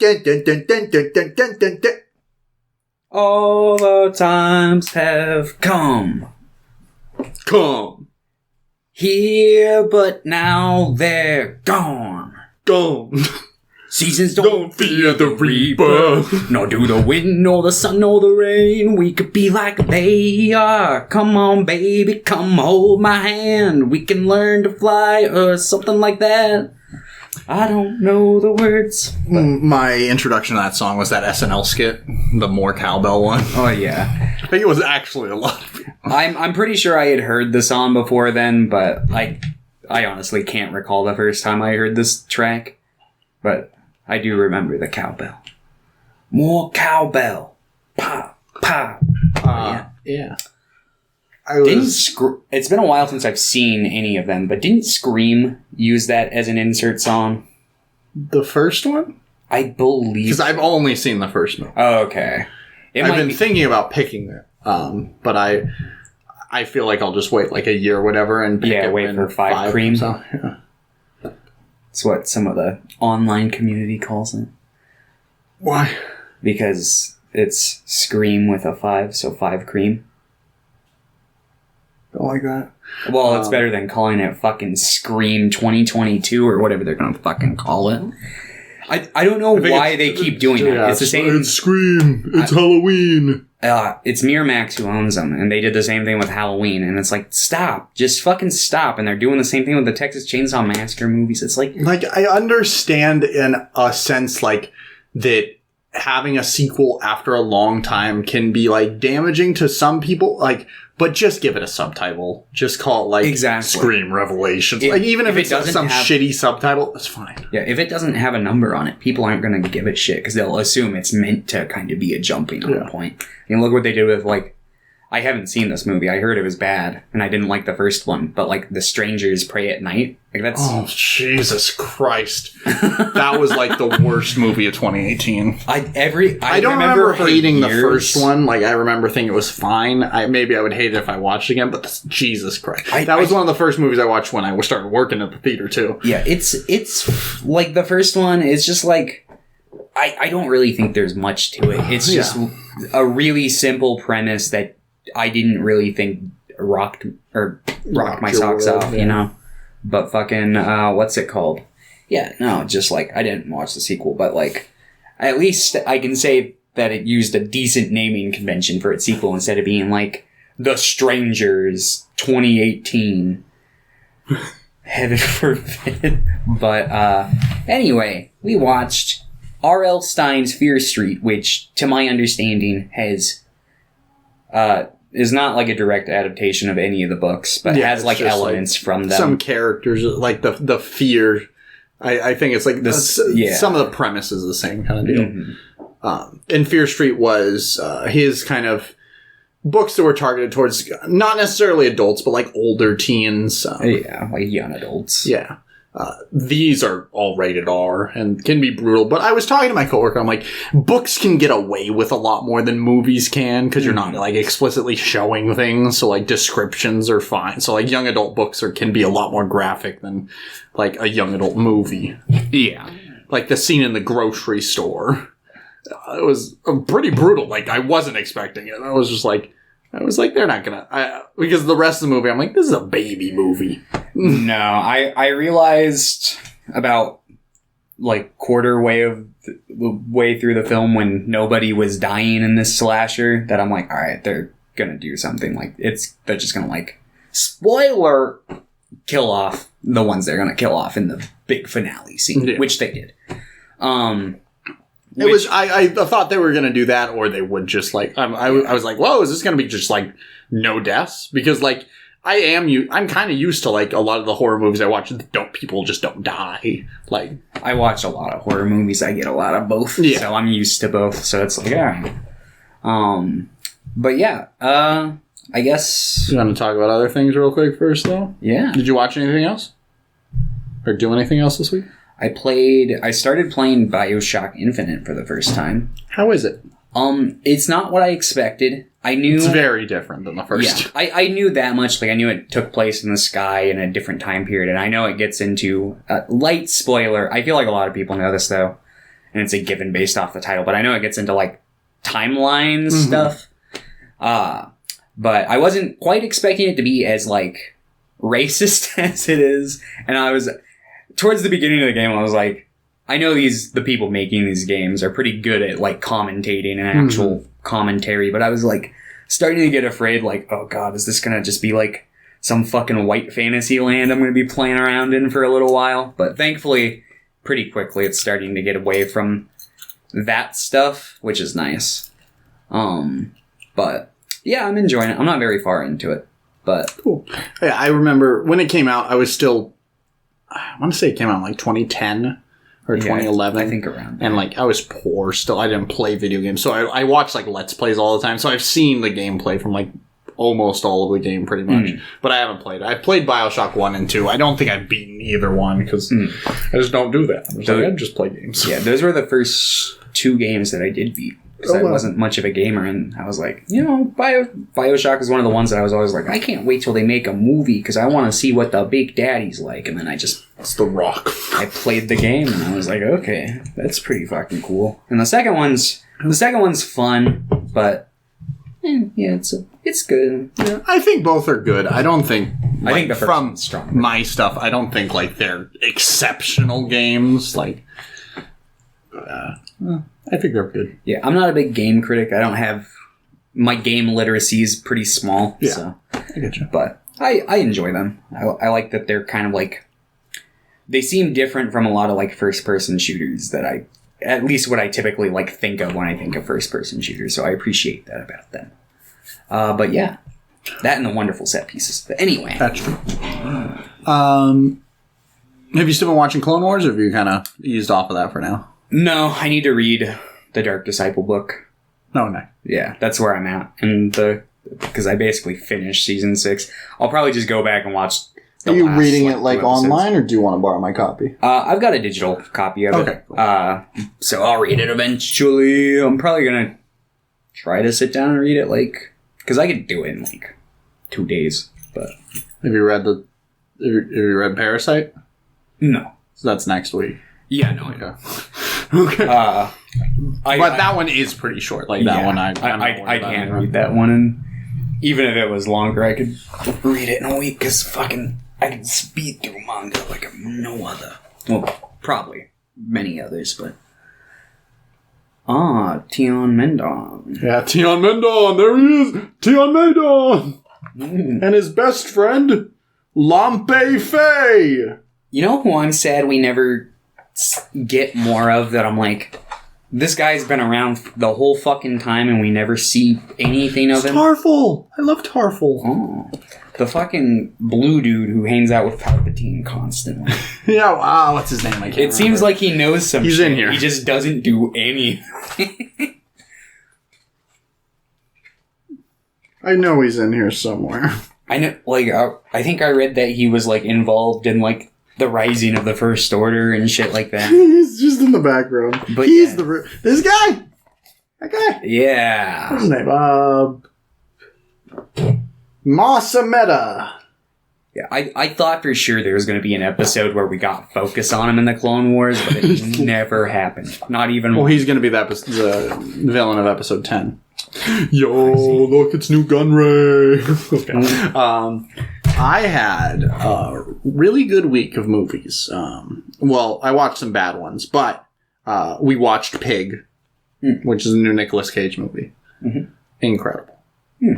Dun, dun, dun, dun, dun, dun, dun, dun, dun. All the times have come here, but now they're gone. Seasons don't fear the reaper, nor do the wind, nor the sun, nor the rain. We could be like they are. Come on, baby, come hold my hand. We can learn to fly, or something like that. I don't know the words. My introduction to that song was that SNL skit, the More Cowbell one. Oh, yeah. I think it was actually a lot of people. I'm pretty sure I had heard the song before then, but I honestly can't recall the first time I heard this track. But I do remember the cowbell. More cowbell. Pop, pop. Yeah. It's been a while since I've seen any of them, but didn't Scream use that as an insert song? The first one? I believe. Because I've only seen the first one. Oh, okay. I've been thinking about picking it, but I feel like I'll just wait like a year or whatever and pick it wait for 5 cream. So, yeah. That's what some of the online community calls it. Why? Because it's Scream with a 5, so 5 cream. Don't like that. Well, it's better than calling it fucking Scream 2022 or whatever they're gonna fucking call it. I don't know why they keep doing that. It's the same. It's Scream. It's Halloween. It's Miramax who owns them, and they did the same thing with Halloween. And it's like, stop, just fucking stop. And they're doing the same thing with the Texas Chainsaw Massacre movies. It's like I understand in a sense like that having a sequel after a long time can be like damaging to some people, like. But just give it a subtitle. Just call it like Scream Revelations. Like even if it's some shitty subtitle, that's fine. Yeah, if it doesn't have a number on it, people aren't going to give it shit because they'll assume it's meant to kind of be a jumping on point. And look what they did with like, I haven't seen this movie. I heard it was bad, and I didn't like the first one. But like, The Strangers Pray at Night, like that's. Oh Jesus Christ! That was like the worst movie of 2018. I don't remember hating the first one. Like I remember thinking it was fine. Maybe I would hate it if I watched it again. But Jesus Christ, that was one of the first movies I watched when I started working at the theater too. Yeah, it's like the first one is just like. I don't really think there's much to it. It's just a really simple premise that I didn't really think rocked my socks off, you know? But fucking, what's it called? Yeah, no, just like, I didn't watch the sequel, but like, at least I can say that it used a decent naming convention for its sequel instead of being like, The Strangers 2018. Heaven forbid. But, anyway, we watched R.L. Stine's Fear Street, which, to my understanding, is not like a direct adaptation of any of the books, but has like elements like from them. Some characters, like the fear. I think it's like some of the premise is the same kind of deal. Mm-hmm. And Fear Street was his kind of books that were targeted towards not necessarily adults, but like older teens. Like young adults. Yeah. These are all rated R and can be brutal, but I was talking to my coworker, I'm like, books can get away with a lot more than movies can, because you're not like explicitly showing things, so like descriptions are fine. So like young adult books can be a lot more graphic than like a young adult movie. Yeah. Like the scene in the grocery store. It was pretty brutal. Like I wasn't expecting it. I was like, they're not gonna... because the rest of the movie, I'm like, this is a baby movie. No, I realized about, like, quarter way through the film when nobody was dying in this slasher that I'm like, alright, they're gonna do something. Like, they're just gonna, like, spoiler, kill off the ones they're gonna kill off in the big finale scene, which they did. I thought they were going to do that, or they would just like, I was like, whoa, is this going to be just like no deaths? Because like, I'm kind of used to like a lot of the horror movies I watch, people just don't die. Like, I watch a lot of horror movies. I get a lot of both. Yeah. So I'm used to both. So it's like, yeah. But yeah, I guess. You want to talk about other things real quick first though? Yeah. Did you watch anything else? Or do anything else this week? I started playing BioShock Infinite for the first time. How is it? It's not what I expected. I knew... It's very different than the first. Yeah, I knew that much. Like, I knew it took place in the sky in a different time period, and I know it gets into... light spoiler. I feel like a lot of people know this, though. and it's a given based off the title. But I know it gets into like timeline stuff. But I wasn't quite expecting it to be as like racist as it is. And I was towards the beginning of the game, I was like, I know the people making these games are pretty good at like commentating and actual commentary, but I was like starting to get afraid, like, oh god, is this gonna just be like some fucking white fantasy land I'm gonna be playing around in for a little while? But thankfully, pretty quickly, it's starting to get away from that stuff, which is nice. But yeah, I'm enjoying it. I'm not very far into it, but cool. Yeah, I remember when it came out, I was still, I want to say it came out in like 2010 or 2011. I think around there. And like I was poor still. I didn't play video games, so I watched like Let's Plays all the time. So I've seen the gameplay from like almost all of the game pretty much, but I haven't played it. I've played BioShock 1 and 2. I don't think I've beaten either one because I just don't do that. I just play games. Yeah, those were the first 2 games that I did beat. Because I wasn't much of a gamer, and I was like, BioShock is one of the ones that I was always like, I can't wait till they make a movie because I want to see what the big daddy's like. And then it's The Rock. I played the game, and I was like, okay, that's pretty fucking cool. And the second one's fun, but yeah, it's good. Yeah, I think both are good. I don't think. I think the first one's stronger. My stuff, I don't think like they're exceptional games. Like, I think they're good. Yeah, I'm not a big game critic. I don't have my game literacy is pretty small. Yeah, so. I get you. But I enjoy them. I like that they're kind of like they seem different from a lot of like first person shooters that at least what I typically like think of when I think of first person shooters. So I appreciate that about them. But yeah, that and the wonderful set pieces. But anyway, that's true. Have you still been watching Clone Wars, or have you kind of eased off of that for now? No, I need to read the Dark Disciple book. Oh, no. Yeah, that's where I'm at. And because I basically finished season 6. I'll probably just go back and watch the Are you last, reading it like 2 episodes. online, or do you want to borrow my copy? I've got a digital copy of it. Cool. So I'll read it eventually. I'm probably going to try to sit down and read it because I could do it in 2 days. But Have you read have you read Parasite? No. So that's next week. Yeah, no. Okay. Okay. But that one is pretty short. Like that one, I can't read that one, and even if it was longer, I could read it in a week. Because I can speed through manga like no other. Well, probably many others, but Tion Mendon. Yeah, Tion Mendon. There he is, Tion Mendon, and his best friend Lampe Fei. You know who I'm sad we never get more of, that I'm like, this guy's been around the whole fucking time and we never see anything of him? Tarful! I love Tarful. Oh. The fucking blue dude who hangs out with Palpatine constantly. Yeah, wow, what's his name? I can't remember. Seems like he knows some He's shit. in here. He just doesn't do anything. I know he's in here somewhere. I know, I think I read that he was involved in the rising of the First Order and shit like that. He's just in the background. But he's this guy. That guy. Yeah. What's his name? Masameda. Yeah, I thought for sure there was going to be an episode where we got focus on him in the Clone Wars, but it never happened. Not even. Well, he's going to be the villain of episode 10. Yo, look, it's New Gunray. Okay. I had a really good week of movies. Well, I watched some bad ones, but we watched Pig, which is a new Nicolas Cage movie. Mm-hmm. Incredible.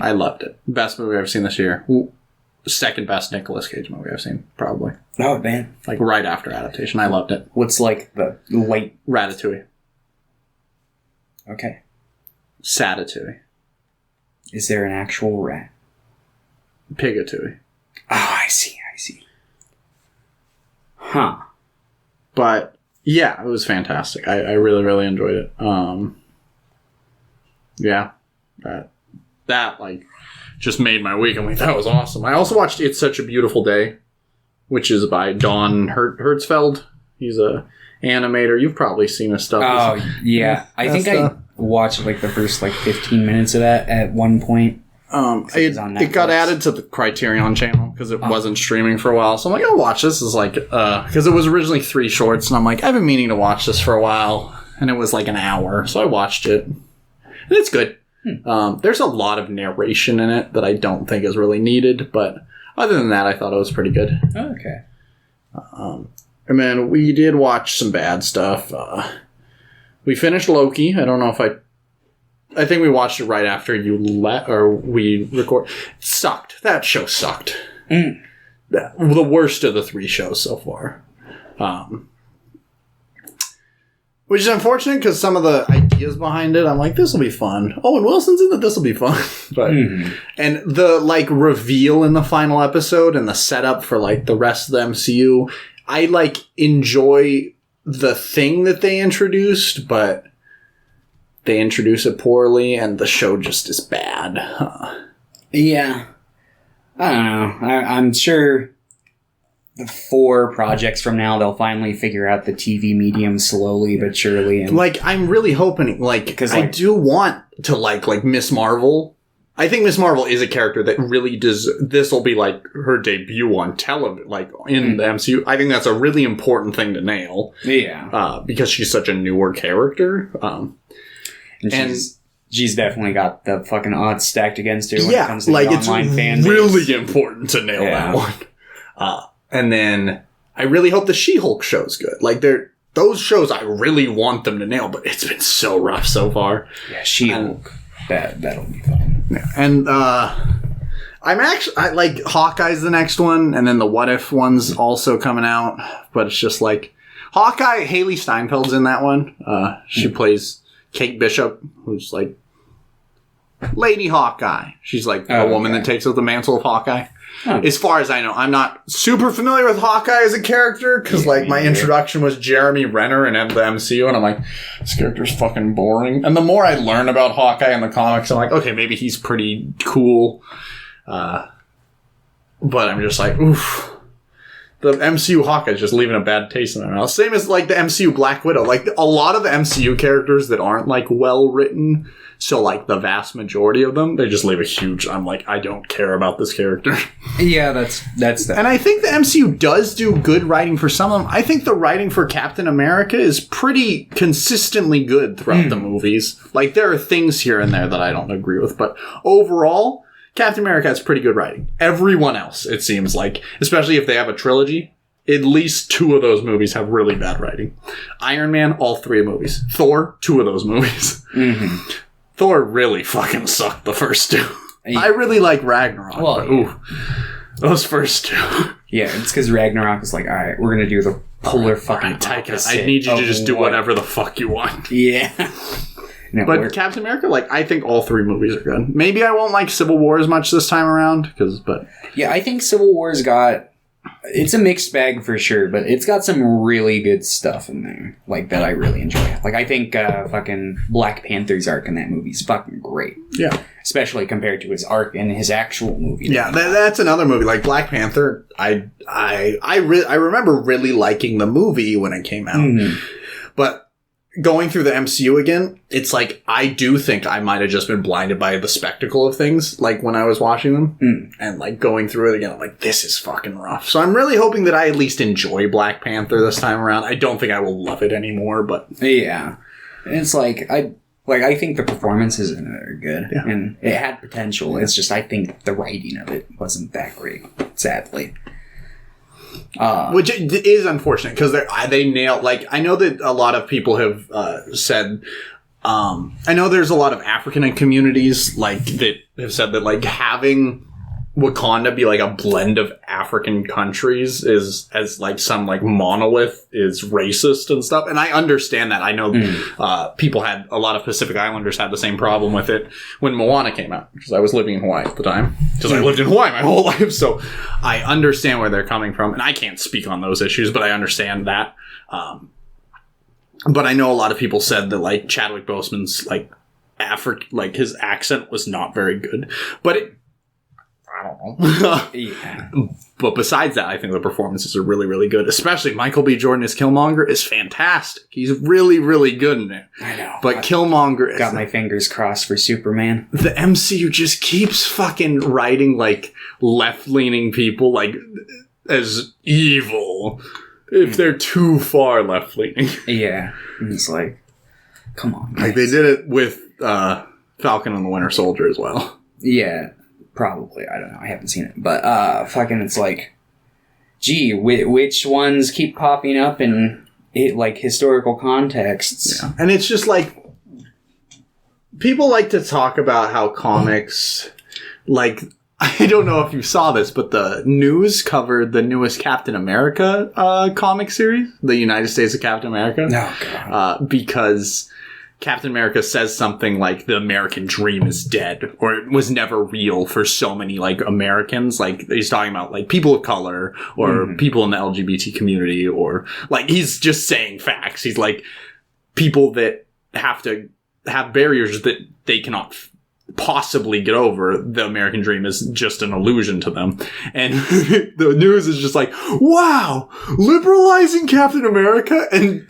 I loved it. Best movie I've ever seen this year. Second best Nicolas Cage movie I've seen, probably. Oh, man. Right after adaptation. I loved it. What's the late... Ratatouille. Okay. Satatouille. Is there an actual rat? Pigatouille. Oh, I see. Huh. But, yeah, it was fantastic. I really, really enjoyed it. Yeah. That just made my week. I'm like, that was awesome. I also watched It's Such a Beautiful Day, which is by Don Hertzfeld. He's a animator. You've probably seen his stuff. Oh, yeah. I think I watched the first 15 minutes of that at one point. It got added to the Criterion channel because it wasn't streaming for a while. So I'm like, I'll watch this. It's because it was originally 3 shorts, and I'm like, I've been meaning to watch this for a while. and it was like an hour, so I watched it. And it's good. There's a lot of narration in it that I don't think is really needed, but other than that, I thought it was pretty good. Okay. And then we did watch some bad stuff. We finished Loki. I don't know if I think we watched it right after you we record. It sucked. That show sucked. The worst of the 3 shows so far. Which is unfortunate because some of the ideas behind it, I'm like, this will be fun. Oh, and Wilson's in it, this will be fun. But and the like reveal in the final episode and the setup for like the rest of the MCU, I like enjoy the thing that they introduced, but they introduce it poorly and the show just is bad. Yeah. I don't know. I'm sure 4 projects from now, they'll finally figure out the TV medium slowly but surely. And like, I'm really hoping, like, because I do want to like Miss Marvel. I think Miss Marvel is a character that really does. This will be like her debut on television, like in the MCU. I think that's a really important thing to nail. Yeah. Because she's such a newer character. And she's definitely got the fucking odds stacked against her when it comes to the online fan base. It's really important to nail that one. And then I really hope the She-Hulk show's good. Like, those shows, I really want them to nail, but it's been so rough so far. Yeah, She-Hulk. That'll be fun. Yeah. And I like Hawkeye's the next one, and then the What If one's also coming out. But it's just like Hawkeye, Haley Steinfeld's in that one. She plays Kate Bishop, who's like Lady Hawkeye. She's like a woman that takes up the mantle of Hawkeye. Huh. As far as I know, I'm not super familiar with Hawkeye as a character because, like, my introduction was Jeremy Renner in the MCU, and I'm like, this character's fucking boring. And the more I learn about Hawkeye in the comics, I'm like, okay, maybe he's pretty cool. But I'm just like, oof. The MCU Hawkeye's just leaving a bad taste in my mouth. Same as, like, the MCU Black Widow. Like, a lot of the MCU characters that aren't, like, well-written, so, like, the vast majority of them, they just leave a huge... I'm like, I don't care about this character. Yeah, that's that. And I think the MCU does do good writing for some of them. I think the writing for Captain America is pretty consistently good throughout the movies. Like, there are things here and there that I don't agree with, but overall... Captain America has pretty good writing. Everyone else, it seems like, especially if they have a trilogy, at least 2 of those movies have really bad writing. Iron Man, all 3 movies. Thor, 2 of those movies. Thor really fucking sucked the first 2. I really like Ragnarok, but those first 2. Yeah, it's because Ragnarok was like, alright, we're gonna do the polar fucking opposite. I need you to just do whatever the fuck you want. Yeah. No, but Captain America, like, I think all 3 movies are good. Maybe I won't like Civil War as much this time around, but... Yeah, I think Civil War's got... It's a mixed bag for sure, but it's got some really good stuff in there, like, that I really enjoy. Like, I think fucking Black Panther's arc in that movie is fucking great. Yeah. Especially compared to his arc in his actual movie. Yeah, that's another movie. Like, Black Panther, I remember really liking the movie when it came out. But... Going through the MCU again, it's like, I do think I might have just been blinded by the spectacle of things, like, when I was watching them. And, like, going through it again, I'm like, this is fucking rough. So I'm really hoping that I at least enjoy Black Panther this time around. I don't think I will love it anymore, but... Yeah. It's like, I think the performances in it are good. Yeah. And it had potential. It's just, I think the writing of it wasn't that great, sadly. Which is unfortunate because they nailed, like, I know that a lot of people have said, I know there's a lot of African communities like that have said that, like, having Wakanda be like a blend of African countries is as like some like monolith is racist and stuff. And I understand that. I know people had a lot of Pacific Islanders had the same problem with it when Moana came out, because I was living in Hawaii at the time, because I lived in Hawaii my whole life. So I understand where they're coming from, and I can't speak on those issues, but I understand that. But I know a lot of people said that, like, Chadwick Boseman's like his accent was not very good, but I don't know. Yeah. But besides that, I think the performances are really, really good. Especially Michael B. Jordan as Killmonger is fantastic. He's really, really good in it. I know. But Killmonger... Got my fingers crossed for Superman. The MCU just keeps fucking writing, like, left-leaning people, like, as evil if they're too far left-leaning. Yeah. It's like... come on. Like, they did it with Falcon and the Winter Soldier as well. Yeah, probably. I don't know. I haven't seen it. But fucking it's like, gee, which ones keep popping up in like historical contexts? Yeah. And it's just like, people like to talk about how comics, like, I don't know if you saw this, but the news covered the newest Captain America comic series, the United States of Captain America. Oh, God. Because Captain America says something like the American dream is dead, or it was never real for so many, like, Americans. Like, he's talking about, like, people of color or people in the LGBT community, or, like, he's just saying facts. He's like, people that have to have barriers that they cannot possibly get over. The American dream is just an illusion to them. And the news is just like, wow, liberalizing Captain America, and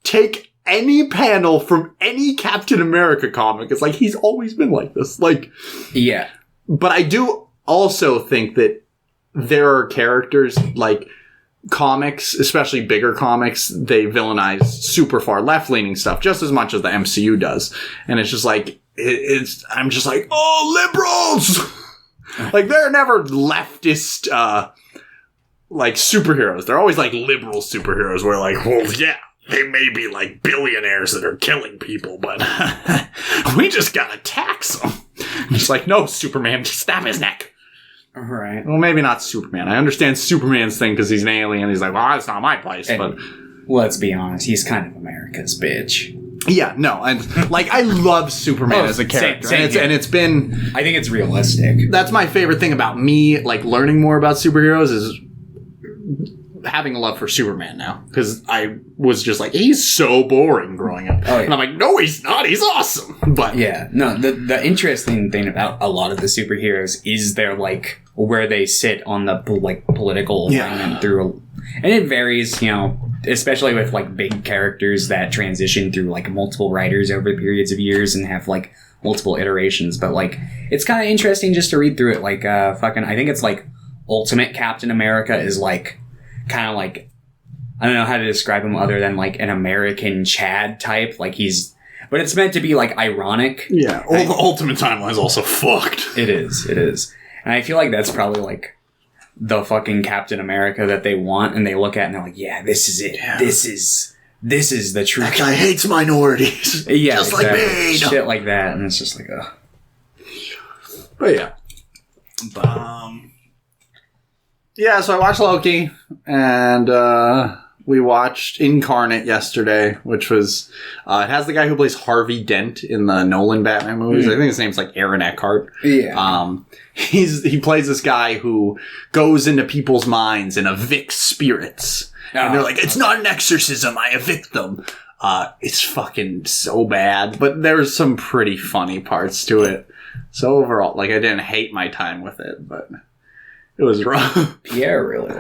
take any panel from any Captain America comic. It's like, he's always been like this. Like, yeah. But I do also think that there are characters, like, comics, especially bigger comics, they villainize super far left-leaning stuff just as much as the MCU does. And it's just like, I'm just like, oh, liberals! Like, they're never leftist, like, superheroes. They're always, like, liberal superheroes where, like, well, yeah, they may be, like, billionaires that are killing people, but we just gotta tax them. It's like, no, Superman, just stab his neck. All right. Well, maybe not Superman. I understand Superman's thing because he's an alien. He's like, well, that's not my place. And but let's be honest, he's kind of America's bitch. Yeah, no. And, like, I love Superman as a character. Same and it's been... I think it's realistic. That's my favorite thing about me, like, learning more about superheroes is having a love for Superman now. Because I was just like, he's so boring growing up. Oh, yeah. And I'm like, no, he's not. He's awesome. But yeah, no, the interesting thing about a lot of the superheroes is their, like, where they sit on the, like, political alignment through... And it varies, you know, especially with, like, big characters that transition through, like, multiple writers over periods of years and have, like, multiple iterations. But, like, it's kind of interesting just to read through it. Like, fucking, I think it's, like, Ultimate Captain America is, like, kind of, like, I don't know how to describe him other than, like, an American Chad type. Like, he's... But it's meant to be, like, ironic. Yeah. The Ultimate Timeline is also fucked. It is. And I feel like that's probably, like, the fucking Captain America that they want, and they look at it and they're like, yeah, this is it. Yeah. This is the truth. That guy hates minorities. Yeah, just exactly. like me. Shit like that, and it's just like, ugh. But yeah. Yeah, so I watched Loki, and we watched Incarnate yesterday, which was... it has the guy who plays Harvey Dent in the Nolan Batman movies. I think his name's like Aaron Eckhart. Yeah. He plays this guy who goes into people's minds and evicts spirits. And they're like, it's not an exorcism, I evict them. It's fucking so bad. But there's some pretty funny parts to it. So overall, like, I didn't hate my time with it, but... It was rough. Pierre really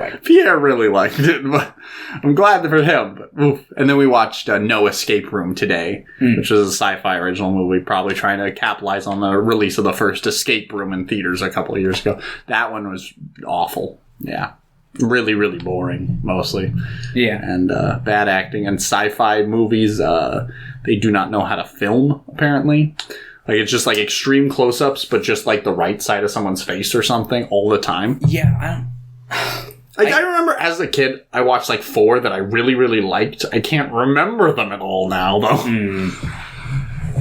liked it, but I'm glad for him. But, oof. And then we watched No Escape Room today, which is a sci-fi original movie, probably trying to capitalize on the release of the first Escape Room in theaters a couple of years ago. That one was awful. Yeah. Really, really boring, mostly. Yeah. And bad acting. And sci-fi movies, they do not know how to film, apparently. Like, it's just, like, extreme close-ups, but just, like, the right side of someone's face or something all the time. Yeah, I remember as a kid, I watched, like, 4 that I really, really liked. I can't remember them at all now, though.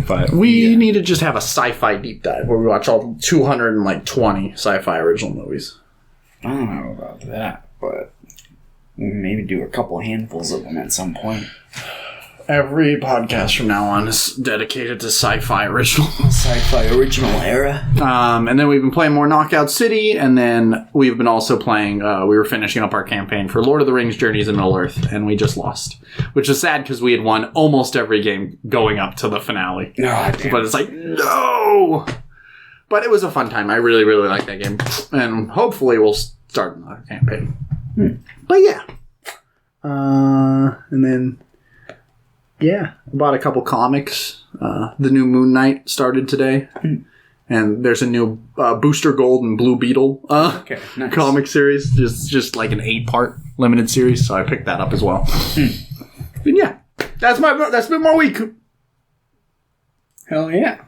But we need to just have a sci-fi deep dive where we watch all 220 sci-fi original movies. I don't know about that, but maybe do a couple handfuls of them at some point. Every podcast from now on is dedicated to sci-fi original. Sci-fi original era. And then we've been playing more Knockout City, and then we've been also playing, we were finishing up our campaign for Lord of the Rings Journeys in Middle-earth, and we just lost. Which is sad because we had won almost every game going up to the finale. Oh, damn. But it's like, no! But it was a fun time. I really, really liked that game. And hopefully we'll start another campaign. But yeah. And then... Yeah, I bought a couple comics. The new Moon Knight started today. And there's a new Booster Gold and Blue Beetle nice. comic series. Just like an 8-part limited series. So I picked that up as well. And yeah, that's been my week. Hell yeah.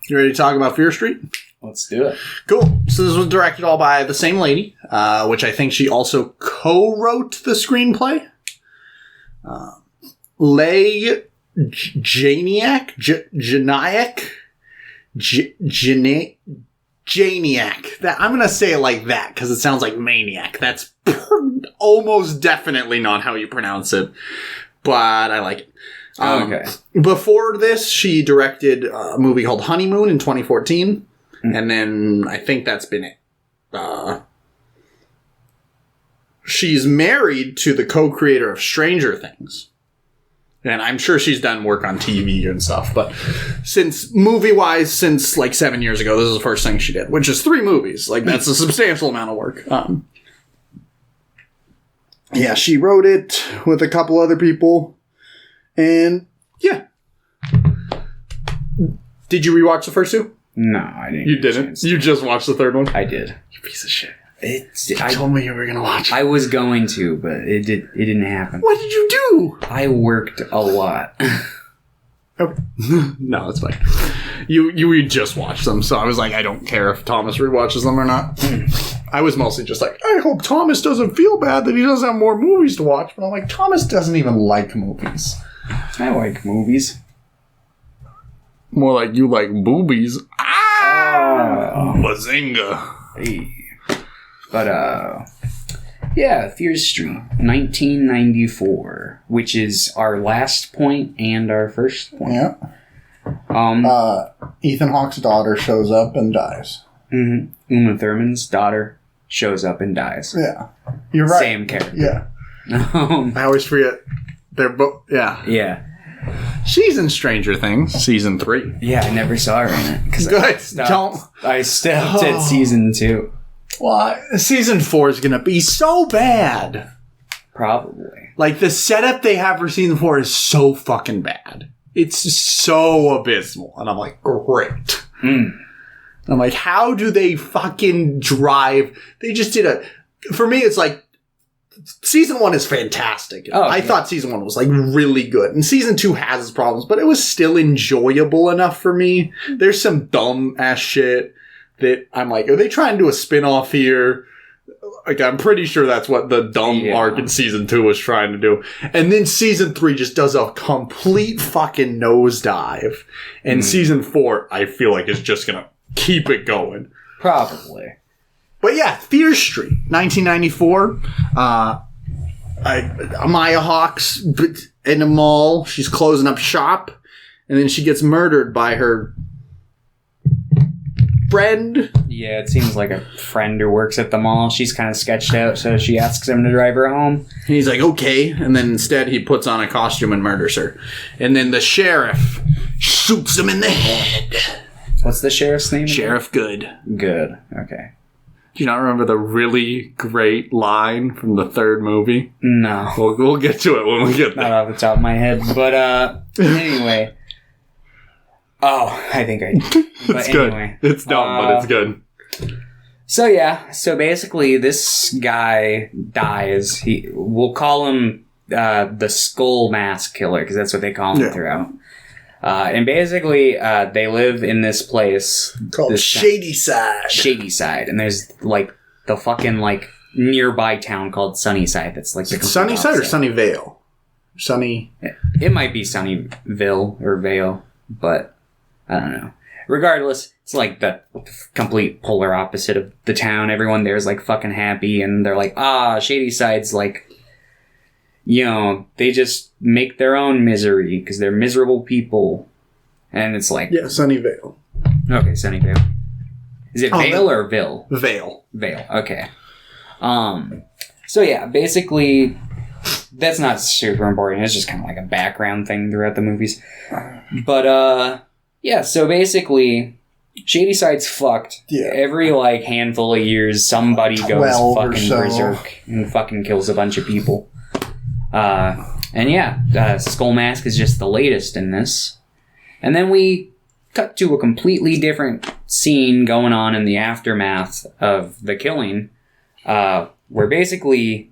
You ready to talk about Fear Street? Let's do it. Cool. So this was directed all by the same lady, which I think she also co-wrote the screenplay. Leigh Janiak? Janiak. That I'm gonna say it like that because it sounds like maniac. That's almost definitely not how you pronounce it, but I like it. Okay. Before this, she directed a movie called Honeymoon in 2014, and then I think that's been it. She's married to the co-creator of Stranger Things. And I'm sure she's done work on TV and stuff, but movie-wise, since like 7 years ago, this is the first thing she did, which is 3 movies. Like, that's a substantial amount of work. Yeah, she wrote it with a couple other people, and yeah. Did you rewatch the first 2? No, I didn't. You didn't? You just watched the 3rd one? I did. You piece of shit. You told me you were going to watch it. I was going to, but it didn't happen. What did you do? I worked a lot. Okay. No, it's fine. You just watched them, so I was like, I don't care if Thomas rewatches them or not. I was mostly just like, I hope Thomas doesn't feel bad that he doesn't have more movies to watch. But I'm like, Thomas doesn't even like movies. I like movies. More like you like boobies. Bazinga. Hey. But, yeah, Fear Street, 1994, which is our last point and our first point. Yeah. Ethan Hawke's daughter shows up and dies. Mm-hmm. Uma Thurman's daughter shows up and dies. Yeah. You're right. Same character. Yeah. I always forget. They're both, yeah. Yeah. She's in Stranger Things, season 3. Yeah, I never saw her in it. Good. I stopped at season 2. Well, season 4 is going to be so bad. Probably. Like, the setup they have for season 4 is so fucking bad. It's so abysmal. And I'm like, great. I'm like, how do they fucking drive? They just did for me, it's like, season 1 is fantastic. I thought season 1 was like really good. And season 2 has its problems, but it was still enjoyable enough for me. There's some dumb ass shit that I'm like, are they trying to do a spin-off here? Like, I'm pretty sure that's what the dumb arc in season 2 was trying to do. And then season 3 just does a complete fucking nosedive. And season 4, I feel like, is just gonna keep it going. Probably. But yeah, Fear Street, 1994. Maya Hawke's in a mall. She's closing up shop. And then she gets murdered by her friend. Yeah, it seems like a friend who works at the mall. She's kind of sketched out, so she asks him to drive her home. And he's like, okay. And then instead he puts on a costume and murders her. And then the sheriff shoots him in the head. What's the sheriff's name? Sheriff Good. Good. Okay. Do you not remember the really great line from the 3rd movie? No. We'll get to it when we get there. Not off the top of my head. But anyway. Oh, I think I do. It's anyway, good. It's dumb, but it's good. So yeah. So basically, this guy dies. We'll call him the Skull Mask Killer, because that's what they call him throughout. And basically, they live in this place called Shady Side. Shady Side, and there's like the fucking like nearby town called Sunnyside. That's like the Sunnyside or Sunnyvale. Sunny. It might be Sunnyville or Vale, but I don't know. Regardless, it's like the complete polar opposite of the town. Everyone there is like fucking happy, and they're like, Shady Side's like, you know, they just make their own misery because they're miserable people. And it's like... Yeah, Sunnyvale. Okay, Sunnyvale. Is it Vale or Ville? Vale. Vale, okay. So yeah, basically, that's not super important. It's just kind of like a background thing throughout the movies. But, yeah, so basically, Shady Side's fucked. Yeah. Every, like, handful of years, somebody goes fucking berserk and fucking kills a bunch of people. And yeah, Skull Mask is just the latest in this. And then we cut to a completely different scene going on in the aftermath of the killing, where basically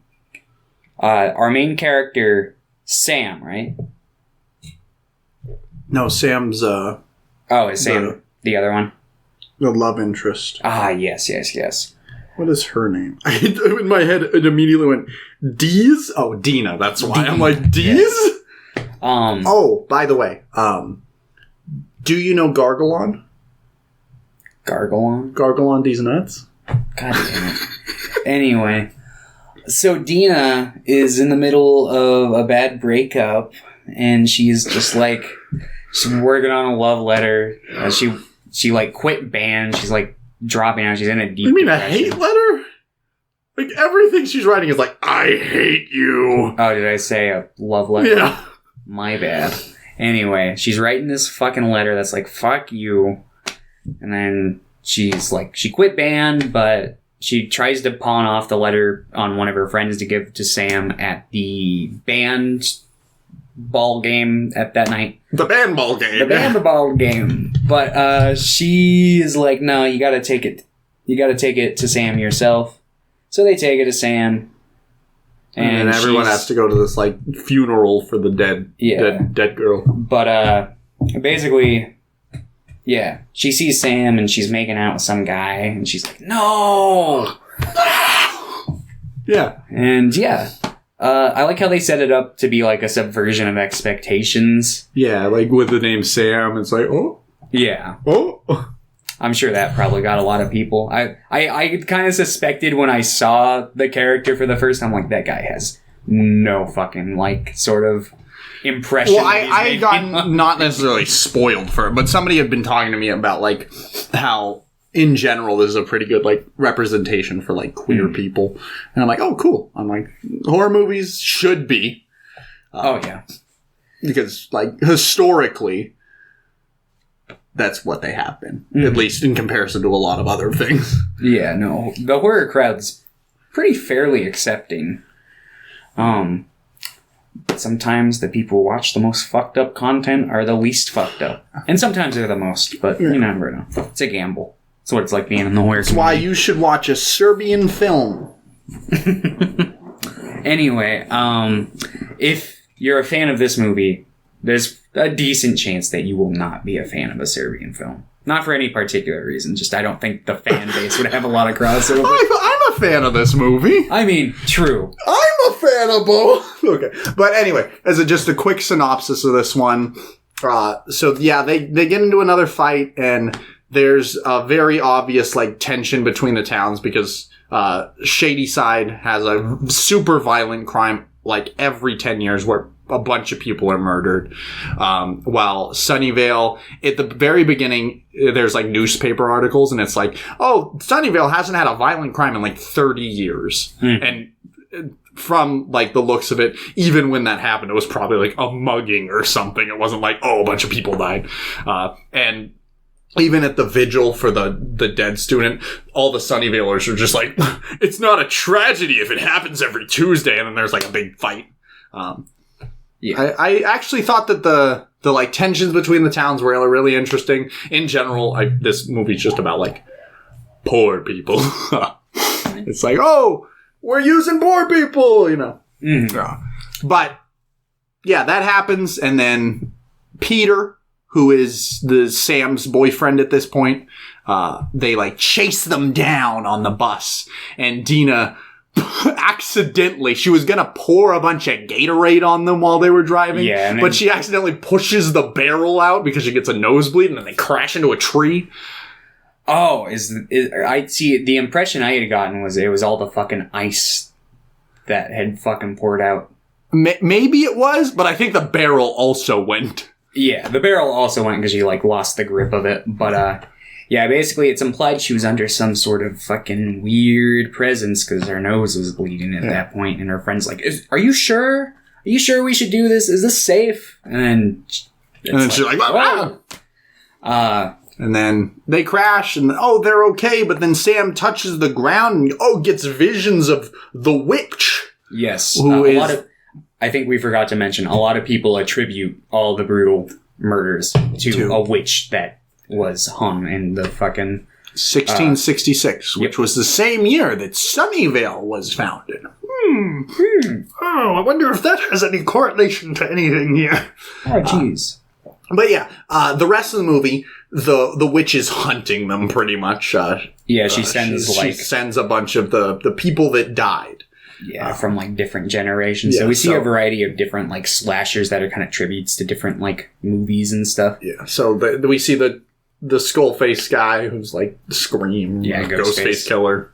our main character, Sam, right? No, Sam's is Sam the other one? The love interest. Ah, yes. What is her name? In my head, it immediately went, Deez? Oh, Dina, that's why. I'm like, Deez? Yes. Oh, by the way, do you know Gargalon? Gargalon? Gargalon D's nuts? God damn it. Anyway, so Dina is in the middle of a bad breakup, and she's just like, she's working on a love letter. She like quit band. She's like dropping out. She's in a deep You mean depression. a hate letter? Like everything she's writing is like, I hate you. Oh, did I say a love letter? Yeah. My bad. Anyway, she's writing this fucking letter that's like, fuck you. And then she's like, she quit band, but she tries to pawn off the letter on one of her friends to give to Sam at the band ball game at that night. The band ball game. The band ball game. But she is like, no, you gotta take it. You gotta take it to Sam yourself. So they take it to Sam. And everyone has to go to this like funeral for the dead girl. But basically, yeah, she sees Sam and she's making out with some guy, and she's like, no. Yeah, and yeah, I like how they set it up to be like a subversion of expectations. Yeah, like with the name Sam, it's like, oh, yeah, oh. I'm sure that probably got a lot of people. I kind of suspected when I saw the character for the first time, like, that guy has no fucking, like, sort of impression. Well, I got not necessarily spoiled for it, but somebody had been talking to me about, like, how, in general, this is a pretty good, like, representation for, like, queer people. And I'm like, oh, cool. I'm like, horror movies should be. Oh, yeah. Because, like, historically, that's what they have been. At least in comparison to a lot of other things. Yeah, no. The horror crowd's pretty fairly accepting. But sometimes the people who watch the most fucked up content are the least fucked up. And sometimes they're the most, but you never know. It's a gamble. It's what it's like being in the horror community. That's why you should watch a Serbian film. Anyway, if you're a fan of this movie, there's a decent chance that you will not be a fan of a Serbian film. Not for any particular reason, just I don't think the fan base would have a lot of crossover. I'm a fan of this movie. I mean, true. I'm a fan of both. Okay. But anyway, just a quick synopsis of this one. So yeah, they get into another fight, and there's a very obvious like tension between the towns because Shady Side has a super violent crime like every 10 years where a bunch of people are murdered. While Sunnyvale, at the very beginning, there's like newspaper articles and it's like, oh, Sunnyvale hasn't had a violent crime in like 30 years. And from like the looks of it, even when that happened, it was probably like a mugging or something. It wasn't like, oh, a bunch of people died. And even at the vigil for the dead student, all the Sunnyvalers are just like, it's not a tragedy if it happens every Tuesday. And then there's like a big fight. Yeah. I actually thought that the like tensions between the towns were really interesting. In general, this movie's just about like poor people. It's like, oh, we're using poor people, you know. But yeah, that happens, and then Peter, who is the Sam's boyfriend at this point, they like chase them down on the bus, and Dina accidentally, she was gonna pour a bunch of Gatorade on them while they were driving, but she accidentally pushes the barrel out because she gets a nosebleed, and then they crash into a tree. Oh, I see. The impression I had gotten was it was all the fucking ice that had fucking poured out. Maybe it was, but I think the barrel also went. Yeah, the barrel also went because she like lost the grip of it, but yeah, basically it's implied she was under some sort of fucking weird presence because her nose was bleeding at that point, and her friend's like, are you sure? Are you sure we should do this? Is this safe? And then she's like, wow. And then they crash, and they're okay, but then Sam touches the ground and gets visions of the witch. Yes. I think we forgot to mention, a lot of people attribute all the brutal murders to a witch that was hung in the fucking 1666, which was the same year that Sunnyvale was founded. Oh, I wonder if that has any correlation to anything here. Oh, jeez. But yeah, the rest of the movie, the witch is hunting them pretty much. She sends a bunch of the people that died. Yeah, from like different generations. So we see a variety of different like slashers that are kind of tributes to different like movies and stuff. Yeah, so we see the skull face guy who's like Scream, Ghostface killer,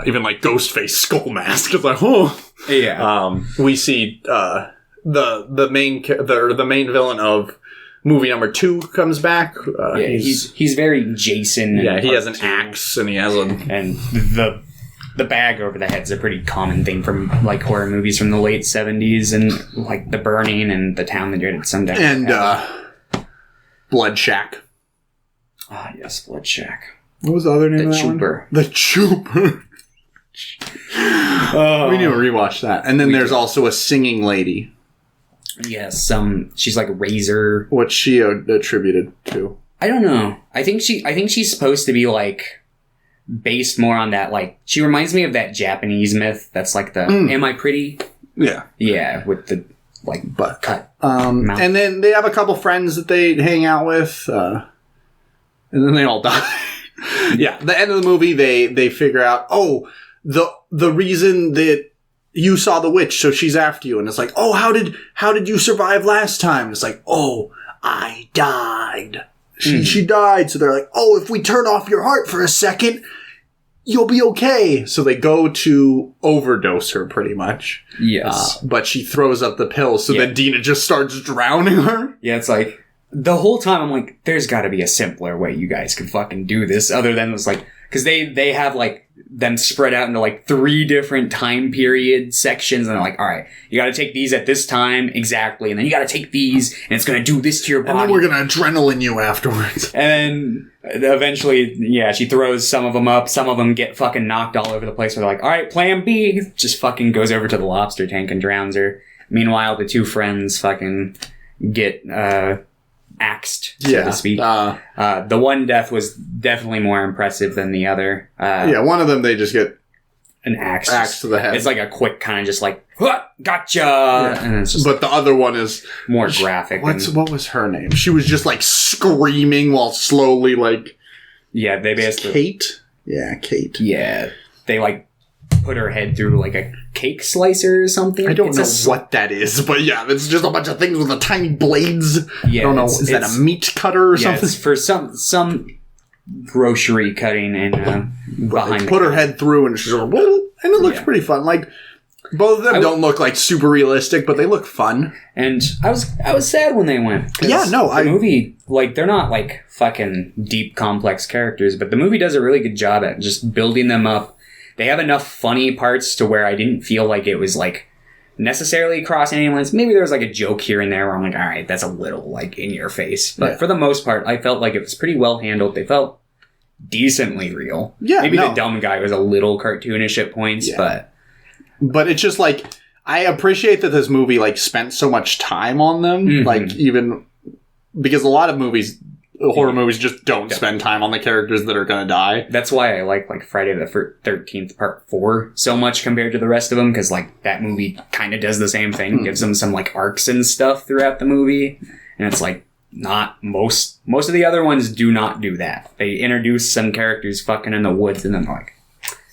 even like Ghostface skull mask is like, oh yeah. We see the main villain of movie number 2 comes back. He's very Jason. Yeah, he has an axe and he has and the bag over the head's a pretty common thing from like horror movies from the late 70s, and like The Burning and The Town That Dreaded Sundown and Blood Shack. Ah, yes, Blood Shack. What was the other name of that Trooper. one? The Trooper. We need to rewatch that. And then there's also a singing lady. Yes, she's like Razor. What's she attributed to? I don't know. I think she's supposed to be like based more on that, like she reminds me of that Japanese myth that's like the Am I Pretty? Yeah, with the like butt cut. And then they have a couple friends that they hang out with, and then they all die. Yeah, the end of the movie, they figure out, the reason that you saw the witch, so she's after you, and it's like, how did you survive last time? And it's like, I died. She died. So they're like, if we turn off your heart for a second, you'll be okay. So they go to overdose her pretty much. Yes. But she throws up the pill, so then Dina just starts drowning her. Yeah, it's like, the whole time I'm like, there's gotta be a simpler way you guys could fucking do this, other than it's like, because they have like them spread out into like 3 different time period sections, and they're like, all right, you gotta take these at this time exactly, and then you gotta take these, and it's gonna do this to your body, and then we're gonna adrenaline you afterwards. And then eventually, she throws some of them up, some of them get fucking knocked all over the place, where they're like, all right, plan B, just fucking goes over to the lobster tank and drowns her. Meanwhile, the 2 friends fucking get axed, so to speak. The one death was definitely more impressive than the other. One of them, they just get an axe to the head. It's like a quick kind of just like, gotcha! And it's just, but the other one is more graphic. What was her name? She was just like screaming while slowly like... Yeah, they basically... Kate? Yeah, Kate. Yeah. They like put her head through like a cake slicer or something. I don't know what that is, but it's just a bunch of things with the tiny blades. Yeah, I don't know. Is that a meat cutter or something? It's for some grocery cutting and behind. They put her head through and she's like, and it looks pretty fun. Like both of them don't look like super realistic, but they look fun. And I was sad when they went. The movie, like, they're not like fucking deep complex characters, but the movie does a really good job at just building them up. They have enough funny parts to where I didn't feel like it was, like, necessarily crossing any lines. Maybe there was, like, a joke here and there where I'm like, all right, that's a little, like, in your face. But for the most part, I felt like it was pretty well handled. They felt decently real. Yeah, maybe the dumb guy was a little cartoonish at points, But it's just, like, I appreciate that this movie, like, spent so much time on them. Mm-hmm. Like, even... Because a lot of movies... Horror movies just don't spend time on the characters that are going to die. That's why I like Friday the 13th Part 4 so much compared to the rest of them, because like that movie kind of does the same thing, gives them some like arcs and stuff throughout the movie, and it's like not most of the other ones do not do that. They introduce some characters fucking in the woods and then like,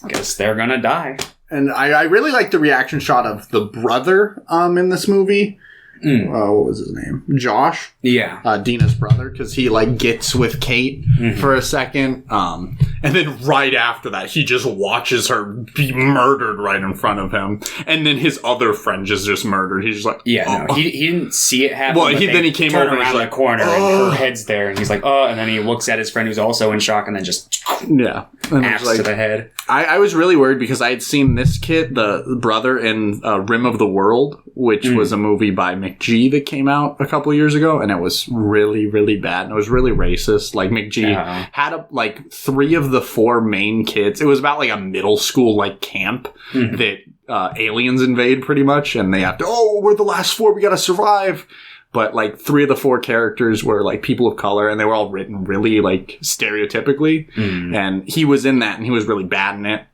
guess they're gonna die. And I really like the reaction shot of the brother in this movie. What was his name? Josh? Yeah. Dina's brother, because he, like, gets with Kate for a second. And then right after that, he just watches her be murdered right in front of him. And then his other friend is just murdered. He's just like... Yeah, no, he didn't see it happen. Well, then he came over around the corner and her head's there. And he's like, and then he looks at his friend who's also in shock and then just... Yeah. Axe to the head. I was really worried because I had seen this kid, the brother, in Rim of the World, which was a movie by McG that came out a couple years ago, and it was really, really bad, and it was really racist. Like, McG had, 3 of the 4 main kids. It was about, like, a middle school, like, camp that aliens invade, pretty much, and they have to, we're the last 4, we gotta survive. But, like, 3 of the 4 characters were, like, people of color, and they were all written really, like, stereotypically. And he was in that, and he was really bad in it.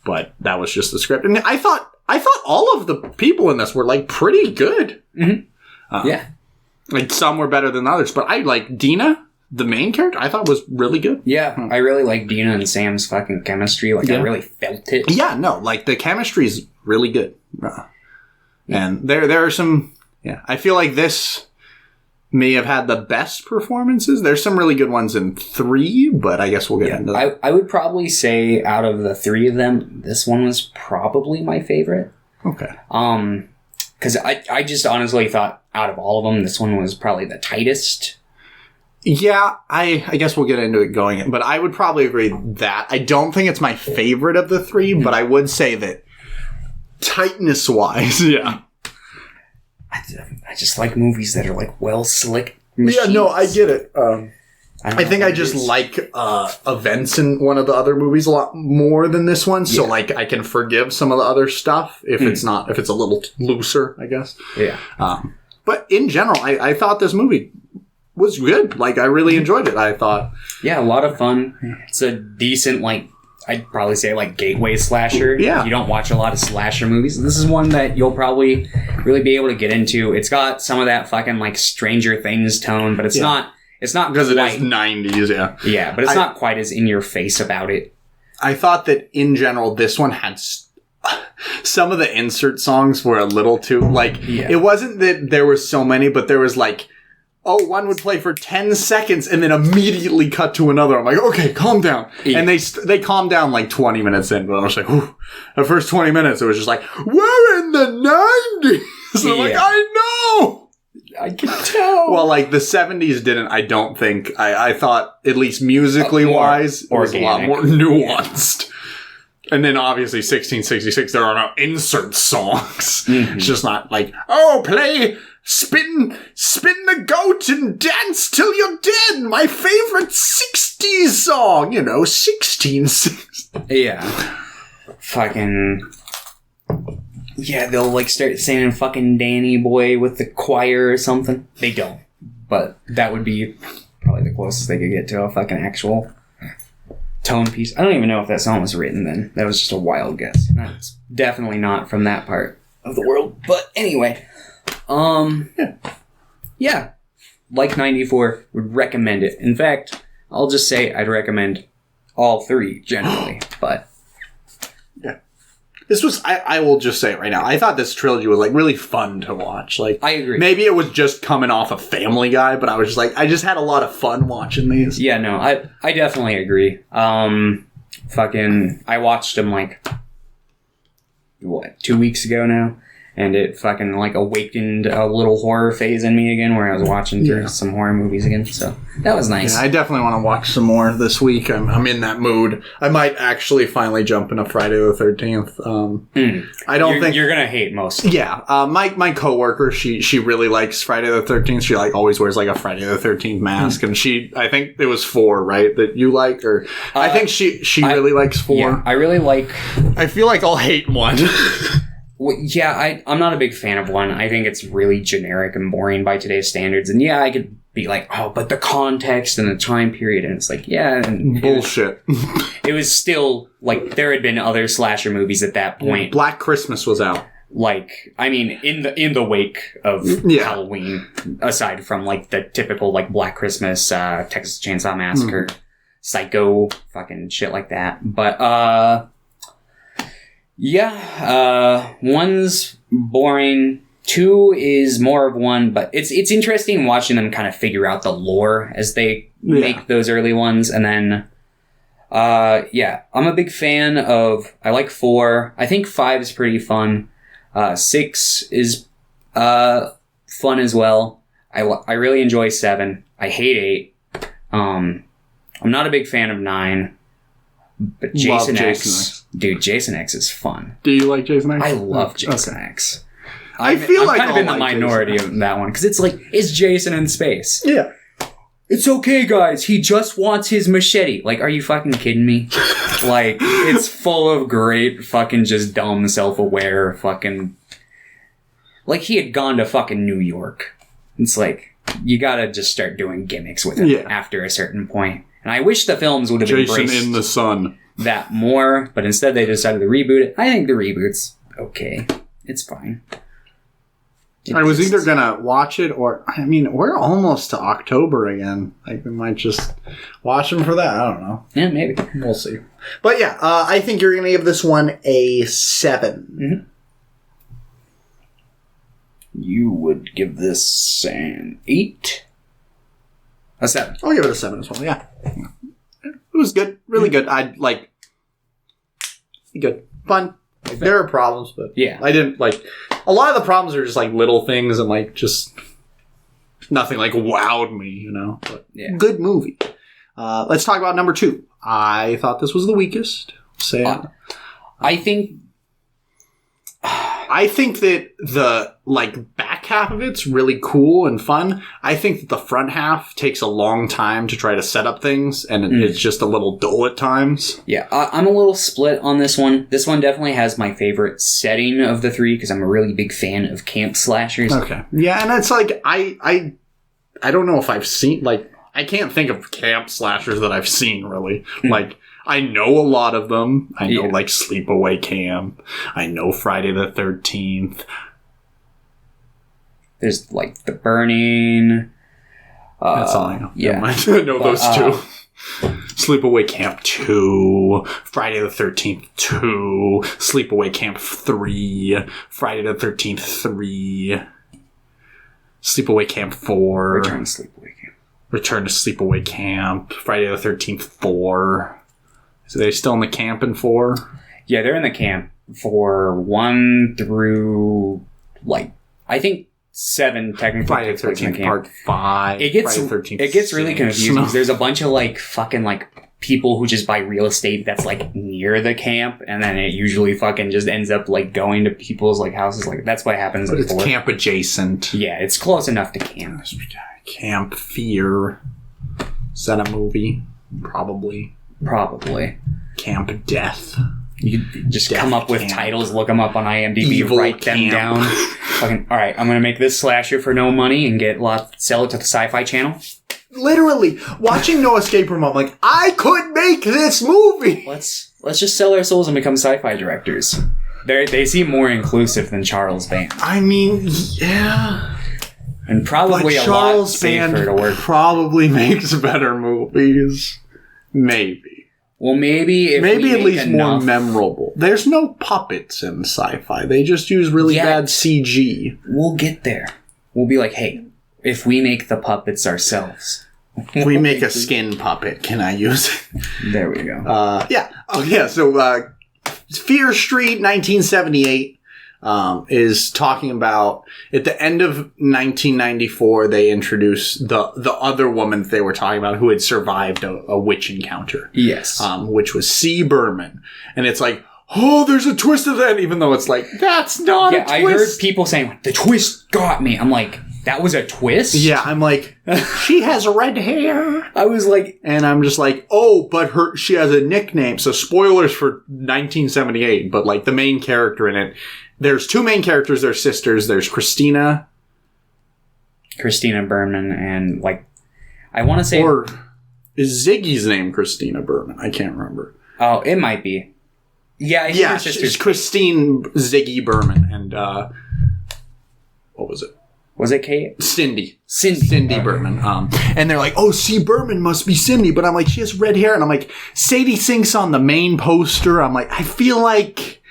But that was just the script. And I thought all of the people in this were, like, pretty good. Yeah. Like, some were better than others, but I like Dina, the main character, I thought was really good. Yeah, I really like Dina and Sam's fucking chemistry. Like, I really felt it. Yeah, no, like, the chemistry is really good. And there are some... Yeah, I feel like this may have had the best performances. There's some really good ones in 3, but I guess we'll get into that. I would probably say out of the 3 of them, this one was probably my favorite. Okay. Because I just honestly thought out of all of them, this one was probably the tightest. Yeah, I guess we'll get into it going in, but I would probably agree that. I don't think it's my favorite of the 3, but I would say that tightness-wise, yeah. I just like movies that are like well slick machines. Yeah, no, I get it. I think I just like events in one of the other movies a lot more than this one, so like I can forgive some of the other stuff if it's a little looser, I guess. Yeah. But in general, I thought this movie was good. Like, I really enjoyed it. I thought, yeah, a lot of fun. It's a decent, like, I'd probably say, like, gateway slasher. Yeah. If you don't watch a lot of slasher movies, this is one that you'll probably really be able to get into. It's got some of that fucking, like, Stranger Things tone, but it's not because it is 90s, yeah. Yeah, but it's not quite as in your face about it. I thought that, in general, this one had some of the insert songs were a little too, like, it wasn't that there were so many, but there was, like, one would play for 10 seconds and then immediately cut to another. I'm like, okay, calm down. Yeah. And they calmed down like 20 minutes in, but I was like, whew. The first 20 minutes, it was just like, we're in the 90s. I'm like, I know. I can tell. Well, like, the 70s didn't, I don't think. I thought, at least musically wise, it was a lot more nuanced. And then, obviously, 1666, there are no insert songs. Mm-hmm. It's just not like, play... Spin the goat and dance till you're dead. My favorite 60s song. 1660. Yeah. Fucking... Yeah, they'll, like, start singing fucking Danny Boy with the choir or something. They don't. But that would be probably the closest they could get to a fucking actual tone piece. I don't even know if that song was written then. That was just a wild guess. That's definitely not from that part of the world. But anyway... Yeah. Like 94, would recommend it. In fact, I'll just say I'd recommend all 3 generally, but... Yeah. This was, I will just say it right now, I thought this trilogy was, like, really fun to watch. Like, I agree. Maybe it was just coming off a Family Guy, but I was just like, I just had a lot of fun watching these. Yeah, no, I definitely agree. I watched them, like, 2 weeks ago now? And it fucking, like, awakened a little horror phase in me again where I was watching through some horror movies again. So that was nice. Yeah, I definitely want to watch some more this week. I'm in that mood. I might actually finally jump into Friday the 13th. I don't think... You're going to hate most. Yeah. My coworker, she really likes Friday the 13th. She, like, always wears, like, a Friday the 13th mask. And I think it was 4, right? That you like? Or I think she really likes 4. Yeah, I really like... I feel like I'll hate 1. Well, yeah, I'm not a big fan of 1. I think it's really generic and boring by today's standards. And yeah, I could be like, but the context and the time period. And it's like, yeah. And bullshit. It was still, like, there had been other slasher movies at that point. Black Christmas was out. Like, I mean, in the wake of Halloween, aside from, like, the typical, like, Black Christmas, Texas Chainsaw Massacre, Psycho, fucking shit like that. But, yeah, 1's boring. 2 is more of 1, but it's interesting watching them kind of figure out the lore as they make those early ones. And then, I'm a big fan of, I like 4. I think 5 is pretty fun. 6 is, fun as well. I really enjoy 7. I hate 8. I'm not a big fan of 9. But Jason X. Dude, Jason X is fun. Do you like Jason X? I love Jason X. I feel like I'm kind of in the minority of that one, because it's Jason in space. Yeah. It's okay, guys. He just wants his machete. Like, are you fucking kidding me? Like, it's full of great fucking just dumb, self-aware fucking... Like, he had gone to fucking New York. It's like, you gotta just start doing gimmicks with him after a certain point. And I wish the films would have embraced Jason in the Sun that more, but instead they decided to reboot it. I think the reboot's okay. It's fine. I was either going to watch it or, I mean, we're almost to October again. Like, we might just watch them for that. I don't know. Yeah, maybe. We'll see. But yeah, I think you're going to give this one a 7. Mm-hmm. You would give this an 8? A 7. I'll give it a 7 as well, yeah. It was good. Really good. I'd like... Good. Fun. Like, there are problems, but yeah, I didn't like... A lot of the problems are just like little things and like just... Nothing like wowed me, you know? But yeah. Good movie. Let's talk about number 2. I thought this was the weakest. I think that the like back half of it's really cool and fun. I think that the front half takes a long time to try to set up things, and it's just a little dull at times. Yeah, I'm a little split on this one. This one definitely has my favorite setting of the 3 because I'm a really big fan of camp slashers. Okay, yeah, and it's like I don't know if I've seen like I can't think of camp slashers that I've seen really like. I know a lot of them. I know, like, Sleepaway Camp. I know Friday the 13th. There's, like, The Burning. That's all I know. Yeah. I know those 2. Sleepaway Camp 2. Friday the 13th 2. Sleepaway Camp 3. Friday the 13th 3. Sleepaway Camp 4. Return to Sleepaway Camp. Friday the 13th 4. So they're still in the camp in 4? Yeah, they're in the camp for 1 through, like, I think 7 technically. Friday the 13th part 5. It gets really confusing because there's a bunch of, like, fucking, like, people who just buy real estate that's, like, near the camp, and then it usually fucking just ends up, like, going to people's, like, houses. Like, that's what happens. But it's 4. Camp adjacent. Yeah, it's close enough to camp. Camp Fear. Is that a movie? Probably. Camp Death. You could just come up with titles, look them up on IMDb, Evil write Camp. them down. Fucking, all right, I'm going to make this slasher for no money and sell it to the Sci-Fi Channel. Literally, watching No Escape Room, I'm like, I could make this movie! Let's just sell our souls and become sci-fi directors. They seem more inclusive than Charles Band. I mean, yeah... And probably but a lot Charles safer Band to work. Probably makes better movies. Maybe. Well, maybe at least more memorable. There's no puppets in sci-fi. They just use really bad CG. We'll get there. We'll be like, hey, if we make the puppets ourselves. If we make a skin puppet, can I use it? There we go. Yeah. Oh, yeah. So, Fear Street, 1978. Is talking about at the end of 1994 they introduced the other woman that they were talking about who had survived a witch encounter. Yes. Which was C. Berman. And it's like, oh, there's a twist of that, even though it's like, that's not a twist. I heard people saying, the twist got me. I'm like, that was a twist? Yeah, I'm like, she has red hair. I was like... And I'm just like, oh, but she has a nickname. So spoilers for 1978, but like the main character in it, there's 2 main characters, they're sisters. There's Christina Berman, and like, I want to say... Or is Ziggy's name Christina Berman? I can't remember. Oh, it might be. Yeah, I think her sister's... It's Christine Ziggy Berman, and what was it? Was it Kate? Cindy Okay. Berman. And they're like, oh, C. Berman must be Cindy, but I'm like, she has red hair, and I'm like, Sadie Sink's on the main poster. I'm like, I feel like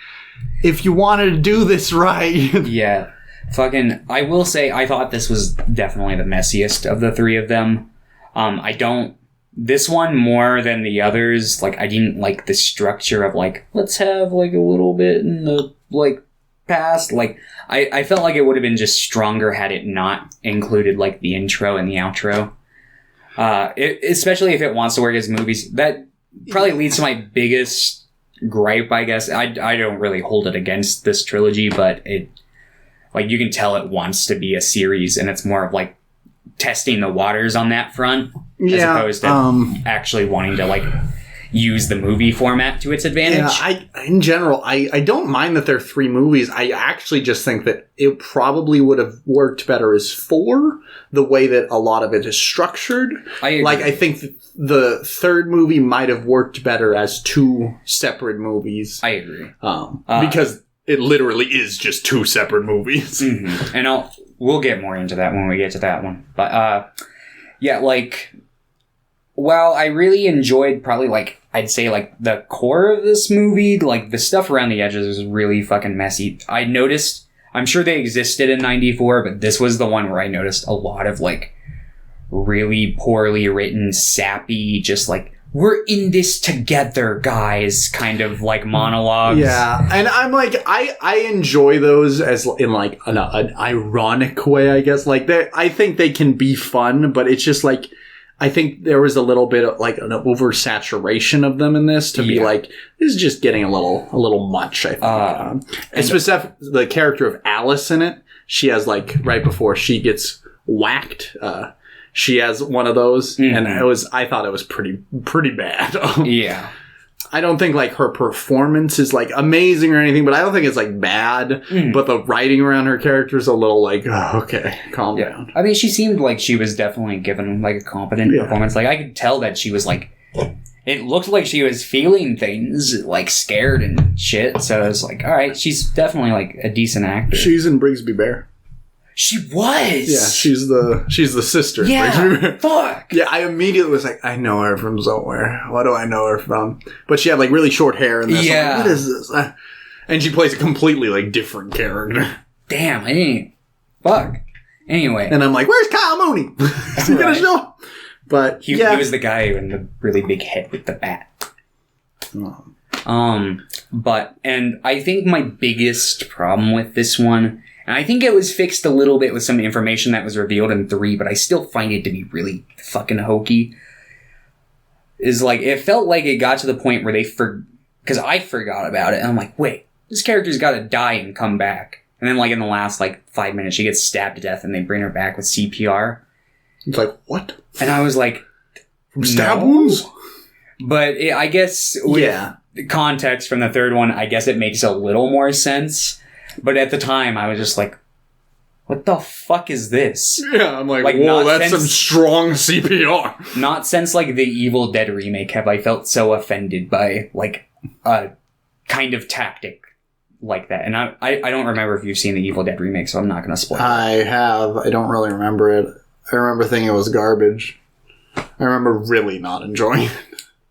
if you wanted to do this right. Yeah. Fucking, I will say, I thought this was definitely the messiest of the 3 of them. This one more than the others, like, I didn't like the structure of, like, let's have, like, a little bit in the, like, past. Like, I felt like it would have been just stronger had it not included, like, the intro and the outro. Especially if it wants to work as movies. That probably leads to my biggest gripe, I guess. I don't really hold it against this trilogy, but it, like, you can tell it wants to be a series, and it's more of like testing the waters on that front, as opposed to actually wanting to like use the movie format to its advantage. Yeah, in general, I don't mind that there are 3 movies. I actually just think that it probably would have worked better as 4, the way that a lot of it is structured. I agree. Like, I think the 3rd movie might have worked better as 2 separate movies. I agree. Because it literally is just two separate movies. Mm-hmm. And we'll get more into that when we get to that one. But, yeah, like, while I really enjoyed probably, like, I'd say, like, the core of this movie, like, the stuff around the edges was really fucking messy. I noticed, I'm sure they existed in 94, but this was the one where I noticed a lot of, like, really poorly written, sappy, just, like, we're in this together, guys, kind of, like, monologues. Yeah, and I'm like, I enjoy those as in, like, an ironic way, I guess. Like, I think they can be fun, but it's just, like, I think there was a little bit of, like, an oversaturation of them in this to be like, this is just getting a little much, I think. And specifically, the character of Alice in it, she has, like, right before she gets whacked, she has one of those, and I thought it was pretty bad. Yeah. I don't think, like, her performance is, like, amazing or anything, but I don't think it's, like, bad. But the writing around her character is a little, like, oh, okay, calm down. I mean, she seemed like she was definitely given, like, a competent performance. Like, I could tell that she was, like, it looked like she was feeling things, like, scared and shit. So it's like, all right, she's definitely, like, a decent actor. She's in Brigsby Bear. She was. Yeah, she's the sister. Yeah, fuck. Yeah, I immediately was like, I know her from somewhere. What do I know her from? But she had, like, really short hair in this. Yeah. Like, what is this? And she plays a completely, like, different character. Damn, I didn't. Fuck. Anyway. And I'm like, where's Kyle Mooney? Is he gonna show? But he was the guy in the really big head with the bat. But I think my biggest problem with this one, and I think it was fixed a little bit with some information that was revealed in 3, but I still find it to be really fucking hokey, is, like, it felt like it got to the point where because I forgot about it, and I'm like, wait, this character's gotta die and come back. And then, like, in the last, like, 5 minutes, she gets stabbed to death, and they bring her back with CPR. It's like, what? And I was like, from stab wounds? But I guess with context from the third one, I guess it makes a little more sense. But at the time, I was just like, what the fuck is this? Yeah, I'm like whoa, that's some strong CPR. Not since, like, the Evil Dead remake have I felt so offended by, like, a kind of tactic like that. And I don't remember if you've seen the Evil Dead remake, so I'm not going to spoil it. I have. I don't really remember it. I remember thinking it was garbage. I remember really not enjoying it.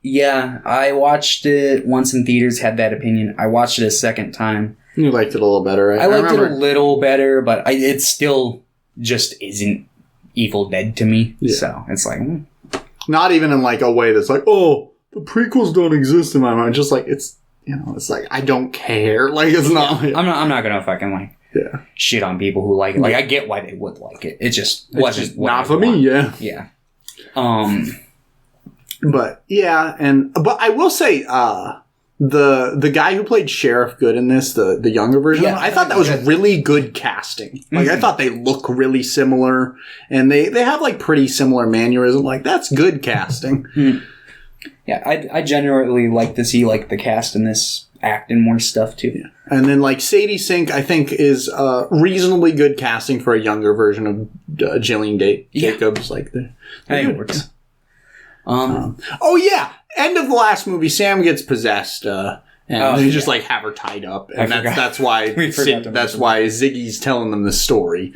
Yeah, I watched it once in theaters, had that opinion. I watched it a second time. You liked it a little better, right? I liked it a little better, but it still just isn't Evil Dead to me. Yeah. So it's like... Not even in, like, a way that's like, oh, the prequels don't exist in my mind. Just like, it's, you know, it's like, I don't care. Like, it's not... Like, I'm not gonna fucking, like, shit on people who like it. Like, I get why they would like it. It just wasn't just not for me, yeah. Yeah. But, yeah, but I will say, the guy who played Sheriff Good in this, the younger version, I thought that was really good casting. Like, I thought they look really similar, and they have, like, pretty similar mannerisms. Like, that's good casting. Yeah, I generally like to see, like, the cast in this act in more stuff, too. Yeah. And then, like, Sadie Sink, I think, is reasonably good casting for a younger version of Jillian Jacobs. Like, I think it works. Oh yeah, end of the last movie, Sam gets possessed, and they just like have her tied up, and that's why Ziggy's telling them the story.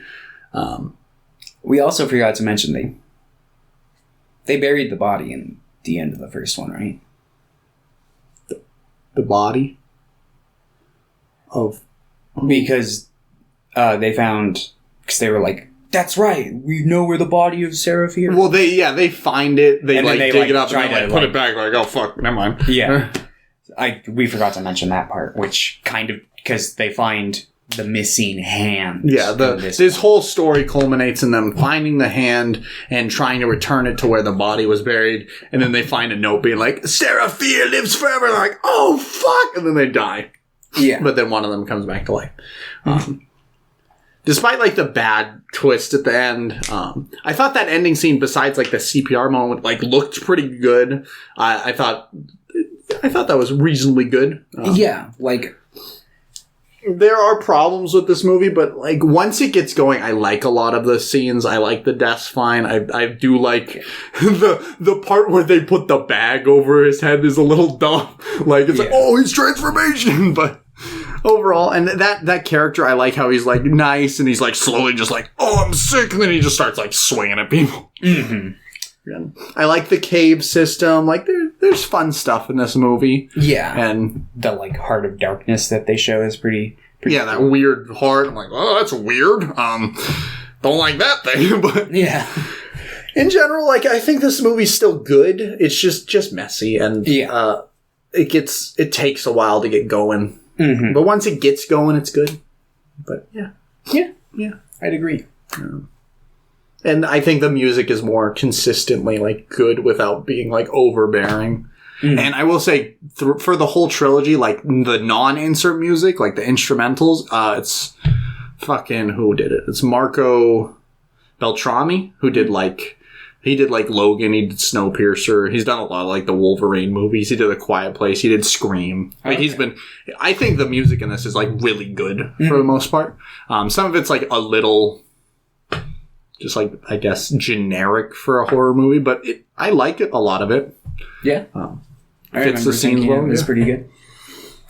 We also forgot to mention they buried the body in the end of the first one, right? The body of because they found because they were like, that's right. We know where the body of Sarah Fear. Well, they find it. They dig it up and try to put it back. Like, oh fuck, never mind. Yeah, we forgot to mention that part, which kind of because they find the missing hand. Yeah, this whole story culminates in them finding the hand and trying to return it to where the body was buried, and then they find a note being like, "Sarah Fear lives forever." They're like, oh fuck, and then they die. Yeah, but then one of them comes back to life. Despite, like, the bad twist at the end, I thought that ending scene, besides, like, the CPR moment, like, looked pretty good. I thought that was reasonably good. Yeah, like... There are problems with this movie, but, like, once it gets going, I like a lot of the scenes. I like the deaths fine. I do like the part where they put the bag over his head is a little dumb. Like, it's like, oh, his transformation! But... overall, and that character, I like how he's like nice and he's like slowly just like, oh, I'm sick, and then he just starts like swinging at people. Mm-hmm. I like the cave system. Like there's fun stuff in this movie. Yeah, and the like Heart of Darkness that they show is pretty yeah, that weird heart. I'm like, oh, that's weird. Don't like that thing, but yeah. In general, like I think this movie's still good. It's just messy, and it takes a while to get going. Mm-hmm. But once it gets going, it's good. But yeah, I'd agree. And I think the music is more consistently like good without being like overbearing. Mm. And I will say for the whole trilogy, like the non-insert music, like the instrumentals, it's fucking who did it? It's Marco Beltrami who did like Logan, he did Snowpiercer, he's done a lot of like the Wolverine movies, he did A Quiet Place, he did Scream. Like I think the music in this is like really good for the most part. Some of it's like a little just like, I guess, generic for a horror movie, but I like it, a lot of it. Yeah. Fits the scenes well. It's pretty good.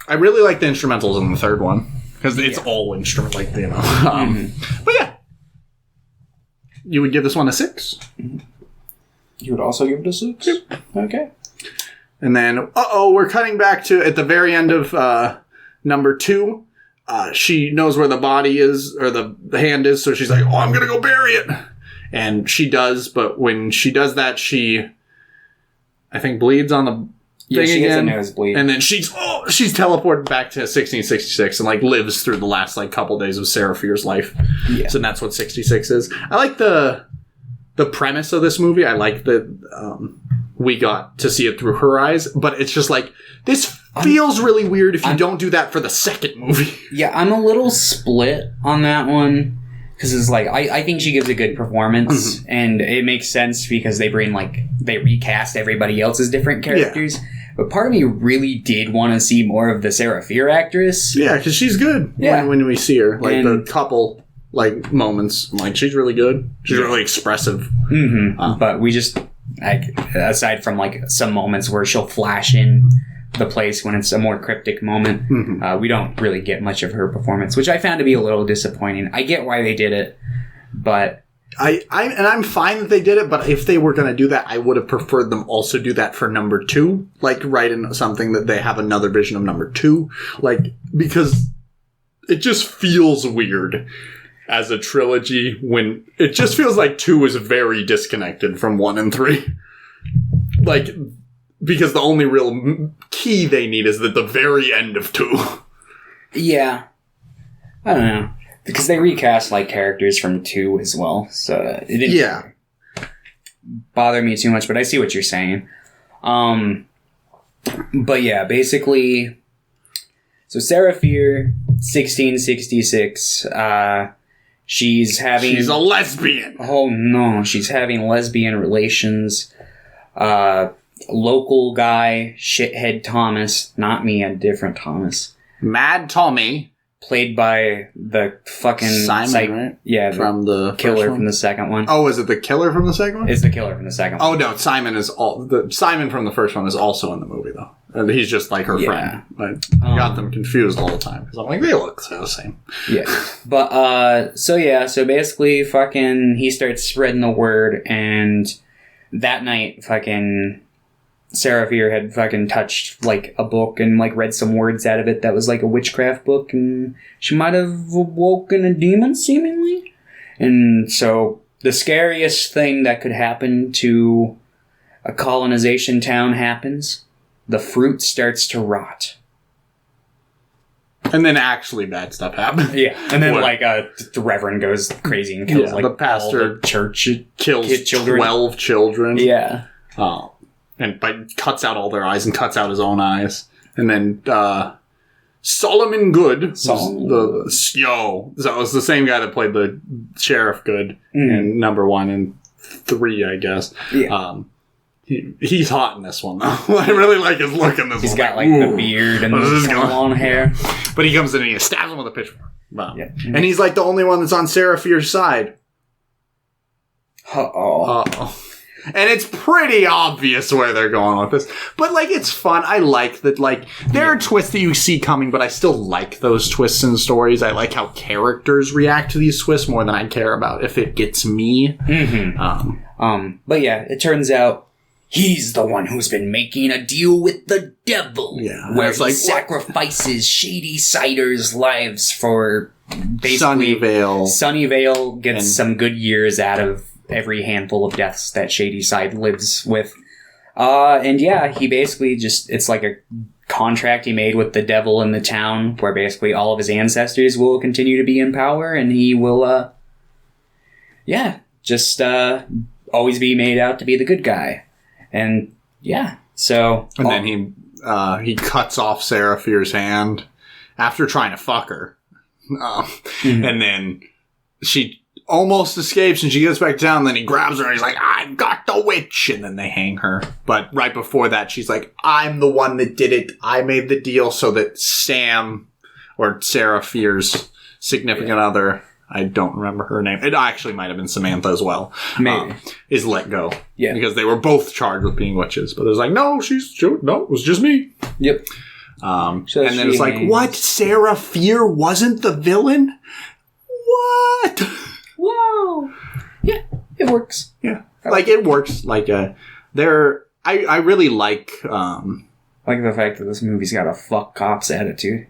I really like the instrumentals in the third one, because it's all instrument, like, you know. But yeah. You would give this one a 6? Mm-hmm. You would also give it a 6? Yep. Okay. And then, we're cutting back to, at the very end of number 2, she knows where the body is, or the hand is, so she's like, oh, I'm gonna go bury it! And she does, but when she does that, she, I think, bleeds on the thing she again. gets a nosebleed. And then she's teleported back to 1666 and, like, lives through the last, like, couple days of Seraphir's life. Yeah. So that's what 66 is. I like the premise of this movie. I like that we got to see it through her eyes, but it's just like, this feels really weird if you don't do that for the second movie. Yeah, I'm a little split on that one, because it's like, I think she gives a good performance, and it makes sense because they recast everybody else's different characters. Yeah. But part of me really did want to see more of the Seraphir actress. Yeah, because she's good when we see her. Like, the couple, like, moments. Like, she's really good. She's really expressive. Mm-hmm. But we just, like, aside from, like, some moments where she'll flash in the place when it's a more cryptic moment, we don't really get much of her performance, which I found to be a little disappointing. I get why they did it, but I'm fine that they did it, but if they were going to do that, I would have preferred them also do that for number 2, like write in something that they have another vision of number 2, like, because it just feels weird as a trilogy when it just feels like 2 is very disconnected from 1 and 3. Like, because the only real key they need is at the very end of 2. Yeah. I don't know. Because they recast, like, characters from 2 as well. So it didn't bother me too much, but I see what you're saying. But yeah, basically, so Seraphir, 1666, she's a lesbian. Oh no, she's having lesbian relations. Local guy, shithead Thomas, not me, a different Thomas. Mad Tommy. Played by the fucking Simon, right? Yeah, from the killer from the second one. Oh, is it the killer from the second one? It's the killer from the second one. Oh no, Simon from the first one is also in the movie though. And he's just like her friend. I got them confused all the time because I'm like, they look the same. Yeah, but so basically, fucking, he starts spreading the word, and that night, fucking, Seraphir had fucking touched, like, a book and, like, read some words out of it that was, like, a witchcraft book, and she might have awoken a demon, seemingly. And so, the scariest thing that could happen to a colonization town happens. The fruit starts to rot. And then actually bad stuff happens. Yeah. And then, the reverend goes crazy and kills, the pastor all the church kills children. 12 children. Yeah. Oh. And cuts out all their eyes and cuts out his own eyes. And then Solomon Good. So it was the same guy that played the Sheriff Good in number 1 and 3, I guess. Yeah. He's hot in this one, though. I really like his look in this one. He's got, like, the beard and the long hair. But he comes in and he stabs him with a pitchfork. Yeah. And he's, like, the only one that's on Seraphir's side. Uh-oh. And it's pretty obvious where they're going with this. But, like, it's fun. I like that, like, there are twists that you see coming, but I still like those twists in stories. I like how characters react to these twists more than I care about if it gets me. But yeah, it turns out he's the one who's been making a deal with the devil. Yeah. Where he sacrifices Shady Cider's lives for basically... Sunnyvale gets some good years out of every handful of deaths that Shady Side lives with. And yeah, he basically just, it's like a contract he made with the devil in the town where basically all of his ancestors will continue to be in power and he will, always be made out to be the good guy. And yeah, so... And then he cuts off Sarah Fier's hand after trying to fuck her. And then she almost escapes and she gets back down, then he grabs her and he's like, I've got the witch, and then they hang her. But right before that, she's like, I'm the one that did it. I made the deal so that Sam, or Sarah Fier's significant other, I don't remember her name, it actually might have been Samantha as well, maybe, is let go. Yeah. Because they were both charged with being witches. But it was like, no, it was just me. Yep. And then it's like, what? Sarah Fier wasn't the villain? What? Whoa. Yeah, it works. Yeah. Like, it works. Like, I really like the fact that this movie's got a fuck cops attitude.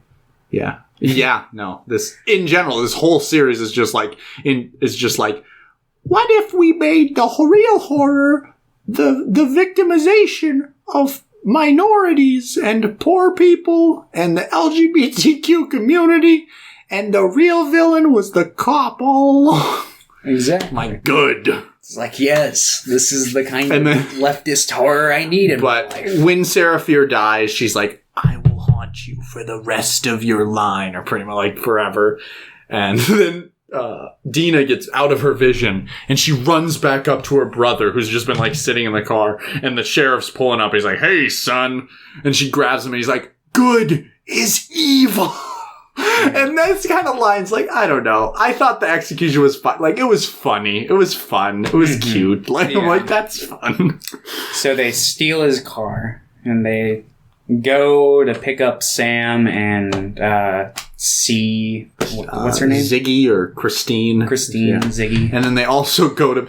Yeah. Yeah, no. In general, this whole series is just like, what if we made the real horror the victimization of minorities and poor people and the LGBTQ community, and the real villain was the cop all along? Exactly. My good. It's like, yes, this is the kind of leftist horror I need in my life. But when Sarah Fier dies, she's like, I will haunt you for the rest of your line, or pretty much like forever. And then Dina gets out of her vision and she runs back up to her brother, who's just been like sitting in the car, and the sheriff's pulling up. He's like, hey, son. And she grabs him and he's like, good is evil. And that's kind of lines like, I don't know. I thought the execution was fun. Like, it was funny. It was fun. It was cute. Like, yeah. I'm like, that's fun. So they steal his car and they go to pick up Sam and what's her name? Ziggy or Christine. Yeah. Ziggy. And then they also go to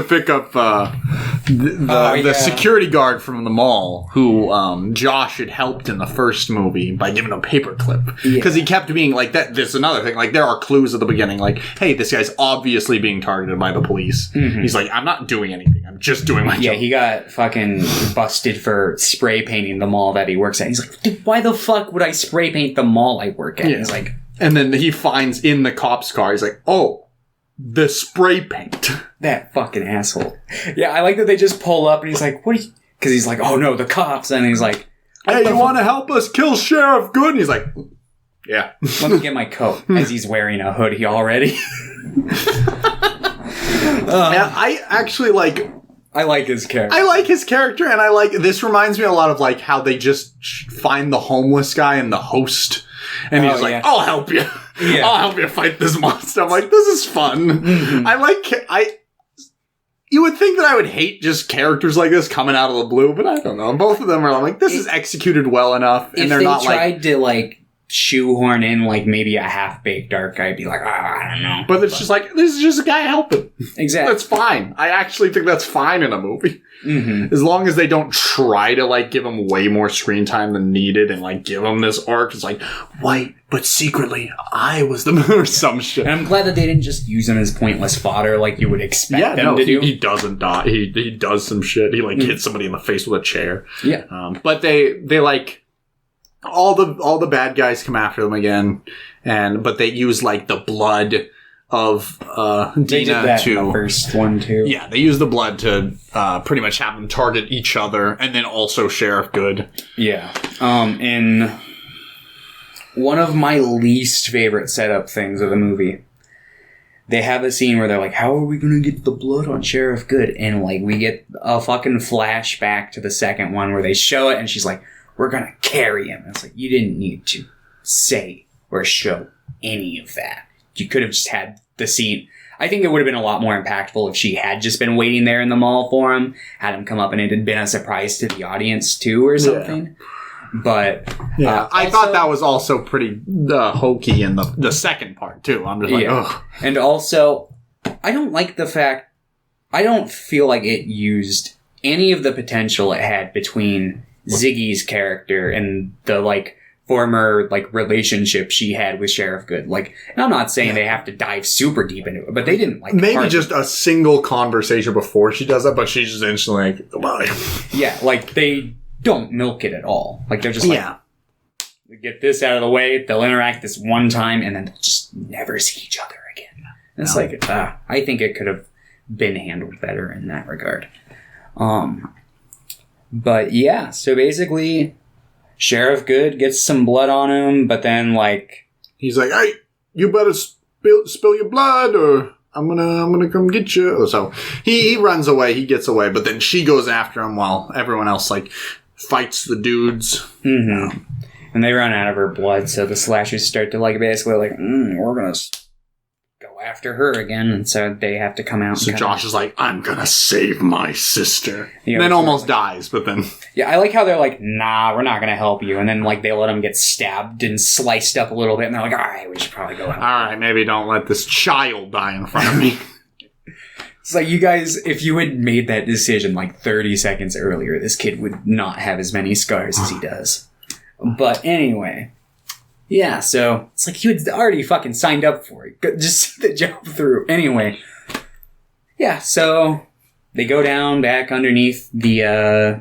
pick up the security guard from the mall who Josh had helped in the first movie by giving him a paperclip. Because he kept being like, that. This is another thing. Like, there are clues at the beginning. Like, hey, this guy's obviously being targeted by the police. Mm-hmm. He's like, I'm not doing anything. I'm just doing my job. Yeah, he got fucking busted for spray painting the mall that he works at. He's like, dude, why the fuck would I spray paint the mall I work at? Yeah. He's like... And then he finds in the cop's car, he's like, oh, the spray paint. That fucking asshole. Yeah, I like that they just pull up and he's like, what are you... Because he's like, oh no, the cops. And he's like... Hey, you want to help us kill Sheriff Good? And he's like, yeah. Let me get my coat. As he's wearing a hoodie already. Yeah, I actually like... I like his character. I like his character, and I like... This reminds me a lot of like how they just find the homeless guy and the host... And he's like, I'll help you. Yeah. I'll help you fight this monster. I'm like, this is fun. Mm-hmm. You would think that I would hate just characters like this coming out of the blue, but I don't know. Both of them are like, this is executed well enough. And they're not like... If they tried to like shoehorn in like maybe a half-baked dark guy, I'd be like, I don't know. But it's just like, this is just a guy helping. Exactly. That's fine. I actually think that's fine in a movie. Mm-hmm. As long as they don't try to like give him way more screen time than needed and like give him this arc. It's like, white, but secretly I was the or some shit. And I'm glad that they didn't just use him as pointless fodder like you would expect them to do. He doesn't die. He does some shit. He like hits somebody in the face with a chair. Yeah. But they like all the bad guys come after them again, but they use like the blood of Dina they did that in the first one too. Yeah, they use the blood to pretty much have them target each other, and then also Sheriff Good. Yeah. In one of my least favorite setup things of the movie, they have a scene where they're like, how are we going to get the blood on Sheriff Good? And like we get a fucking flashback to the second one where they show it and she's like, we're going to carry him. And it's like, you didn't need to say or show any of that. You could have just had the scene. I think it would have been a lot more impactful if she had just been waiting there in the mall for him, had him come up, and it had been a surprise to the audience too, or something. Yeah. But I thought that was also pretty hokey in the second part too. I'm just like, ugh. And also, I don't like the fact. I don't feel like it used any of the potential it had between Ziggy's character and the like former like relationship she had with Sheriff Good. Like, and I'm not saying they have to dive super deep into it, but they didn't like maybe just a single conversation before she does that, but she's just instantly like, goodbye. Yeah, like they don't milk it at all. Like they're just like, get this out of the way. They'll interact this one time, and then they'll just never see each other again. And it's like, I think it could have been handled better in that regard. But yeah, so basically, Sheriff Good gets some blood on him, but then like he's like, "Hey, you better spill your blood, or I'm gonna come get you." So he runs away, he gets away, but then she goes after him while everyone else like fights the dudes. Mm-hmm. And they run out of her blood, so the slashers start to like basically like, we're gonna go after her again, and so they have to come out. So Josh is like, I'm gonna save my sister. And then almost dies, but then... Yeah, I like how they're like, nah, we're not gonna help you. And then like they let him get stabbed and sliced up a little bit, and they're like, alright, we should probably go out. Alright, maybe don't let this child die in front of me. It's like, you guys, if you had made that decision like 30 seconds earlier, this kid would not have as many scars as he does. But anyway... Yeah, so it's like you had already fucking signed up for it. Just see the jump through. Anyway. Yeah, so they go down back underneath the,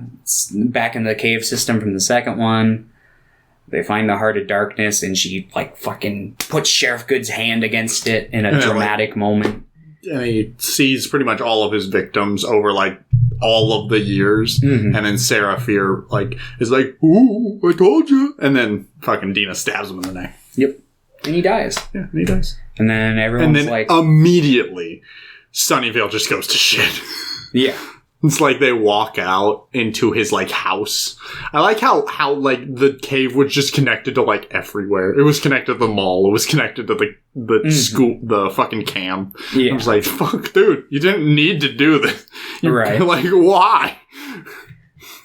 back in the cave system from the second one. They find the Heart of Darkness, and she, like, fucking puts Sheriff Good's hand against it in a dramatic moment. And he sees pretty much all of his victims over, like, all of the years. Mm-hmm. And then Sarah Fear, like, is like, ooh, I told you. And then fucking Dina stabs him in the neck. Yep. And he dies. Yeah, and he dies. And then everyone's like... immediately, Sunnyvale just goes to shit. Yeah. It's like they walk out into his, like, house. I like how like, the cave was just connected to, like, everywhere. It was connected to the mall. It was connected to the school, the fucking camp. Yeah. I was like, fuck, dude, you didn't need to do this. Right. Like, why?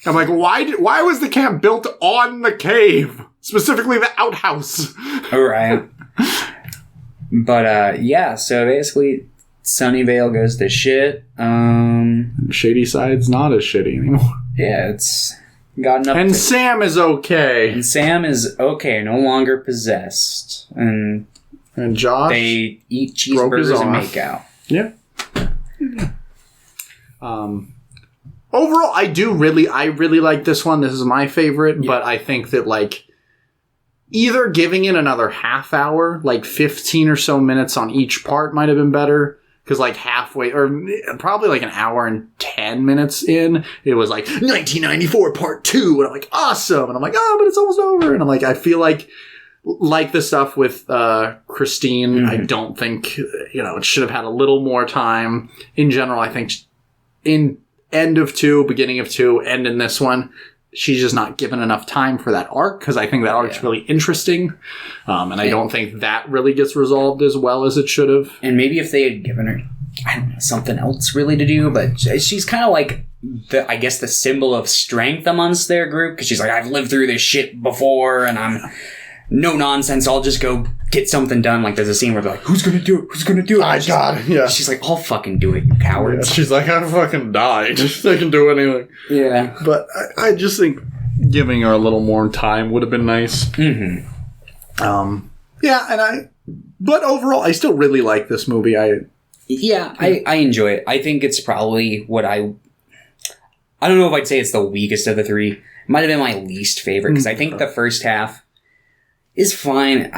I'm like, why was the camp built on the cave? Specifically the outhouse. Right. But, yeah, so basically... Sunnyvale goes to shit. Shady Side's not as shitty anymore. Yeah, it's gotten up. And Sam is okay. And Sam is okay, no longer possessed. And Josh, they eat cheeseburgers and make out. Yeah. Overall, I really like this one. This is my favorite, but I think that like either giving it another half hour, like 15 or so minutes on each part, might have been better. Because, like, halfway, or probably, like, an hour and 10 minutes in, it was, like, 1994 Part 2, and I'm like, awesome! And I'm like, oh, but it's almost over! And I'm like, I feel like the stuff with Christine, I don't think, it should have had a little more time. In general, I think in end of 2, beginning of 2, and in this one, she's just not given enough time for that arc, because I think that arc's really interesting. And I don't think that really gets resolved as well as it should have. And maybe if they had given her, I don't know, something else really to do, but she's kind of like, the symbol of strength amongst their group, because she's like, I've lived through this shit before, and I'm no nonsense, I'll just go get something done. Like, there's a scene where they're like, who's gonna do it? Who's gonna do it? Yeah. She's like, I'll fucking do it, you cowards. Yeah, she's like, I fucking died. They can do anything. Yeah. But I just think giving her a little more time would have been nice. Mm-hmm. But overall, I still really like this movie. I enjoy it. I think it's probably what I don't know if I'd say it's the weakest of the three. It might have been my least favorite, because I think the first half is fine.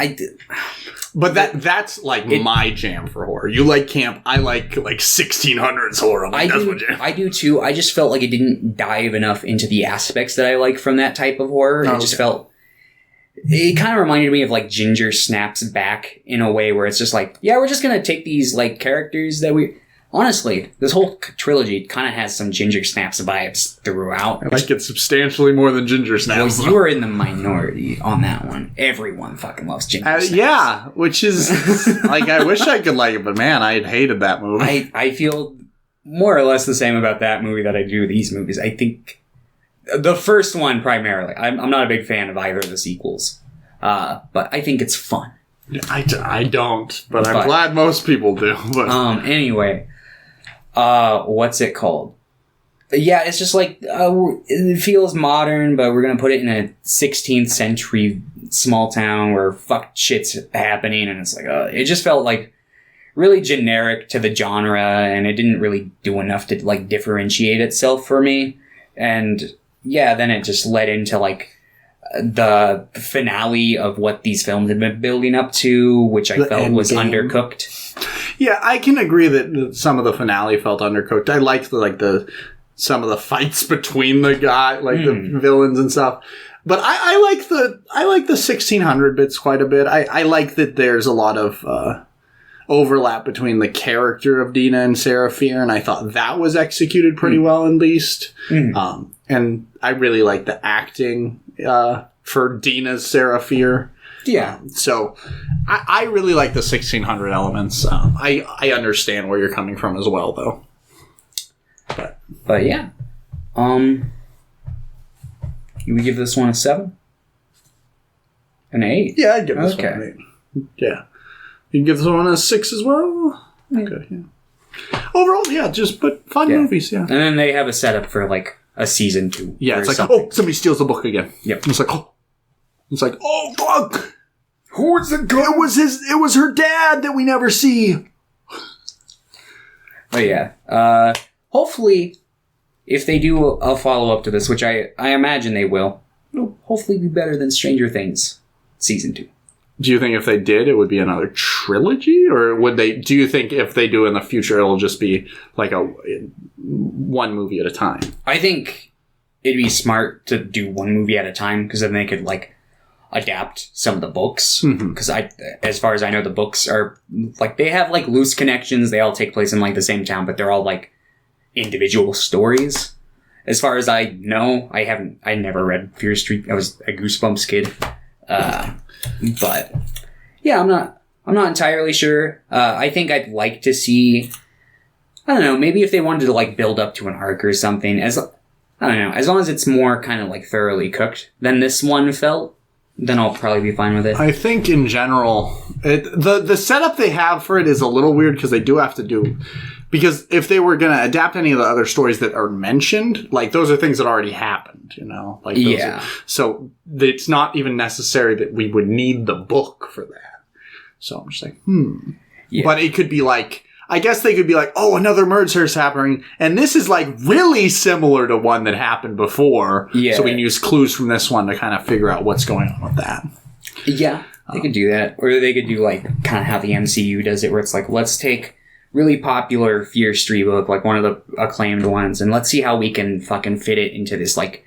But that's like my jam for horror. You like camp. I like 1600s horror. That's my jam. I do too. I just felt like it didn't dive enough into the aspects that I like from that type of horror. It just felt... It kind of reminded me of like Ginger Snaps Back in a way where it's just like, yeah, we're just going to take these like characters that Honestly, this whole trilogy kind of has some Ginger Snaps vibes throughout. I like it substantially more than Ginger Snaps. Well, you are in the minority on that one. Everyone fucking loves Ginger Snaps. Yeah, which is, like, I wish I could like it, but man, I hated that movie. I feel more or less the same about that movie that I do these movies. I think the first one primarily. I'm not a big fan of either of the sequels. But I think it's fun. I don't, but I'm glad most people do. But. Anyway, what's it called? Yeah, it's just like, it feels modern, but we're going to put it in a 16th century small town where fuck shit's happening, and it's like, it just felt like really generic to the genre, and it didn't really do enough to, like, differentiate itself for me. And yeah, then it just led into, like, the finale of what these films had been building up to, which I felt was undercooked. Yeah, I can agree that some of the finale felt undercooked. I liked some of the fights between the the villains and stuff. But I like the 1600 bits quite a bit. I like that there's a lot of overlap between the character of Dina and Sarah Fier, and I thought that was executed pretty well, at least. And I really like the acting for Dina's Sarah Fier. Yeah. So I really like the 1600 elements. I understand where you're coming from as well, though. But yeah. You would give this one a 7? An 8? Yeah, I'd give this one an 8. Yeah. You can give this one a 6 as well? Okay, yeah. Overall, yeah, but fun movies, yeah. And then they have a setup for, like, a season 2. Yeah, it's like, somebody steals the book again. Yep. It's like, oh, fuck! Who was it? It was her dad that we never see! But yeah, hopefully, if they do a follow-up to this, which I imagine they will, it'll hopefully be better than Stranger Things Season 2. Do you think if they did, it would be another trilogy? Or do you think if they do in the future, it'll just be like one movie at a time? I think it'd be smart to do one movie at a time, because then they could, like, adapt some of the books. Because as far as I know, the books are, like, they have, like, loose connections. They all take place in, like, the same town, but they're all, like, individual stories. As far as I know, I never read Fear Street. I was a Goosebumps kid. But yeah, I'm not entirely sure. I think I'd like to see, I don't know, maybe if they wanted to, like, build up to an arc or something, I don't know, as long as it's more kind of, like, thoroughly cooked than this one felt, then I'll probably be fine with it. I think in general, the setup they have for it is a little weird, because they do have to do, because if they were going to adapt any of the other stories that are mentioned, like, those are things that already happened, you know? Like, so it's not even necessary that we would need the book for that. So I'm just like, Yeah. But it could be like, I guess they could be like, oh, another murder is happening, and this is, like, really similar to one that happened before. Yeah. So we can use clues from this one to kind of figure out what's going on with that. Yeah, they could do that. Or they could do, like, kind of how the MCU does it, where it's like, let's take really popular Fear Street book, like one of the acclaimed ones, and let's see how we can fucking fit it into this, like,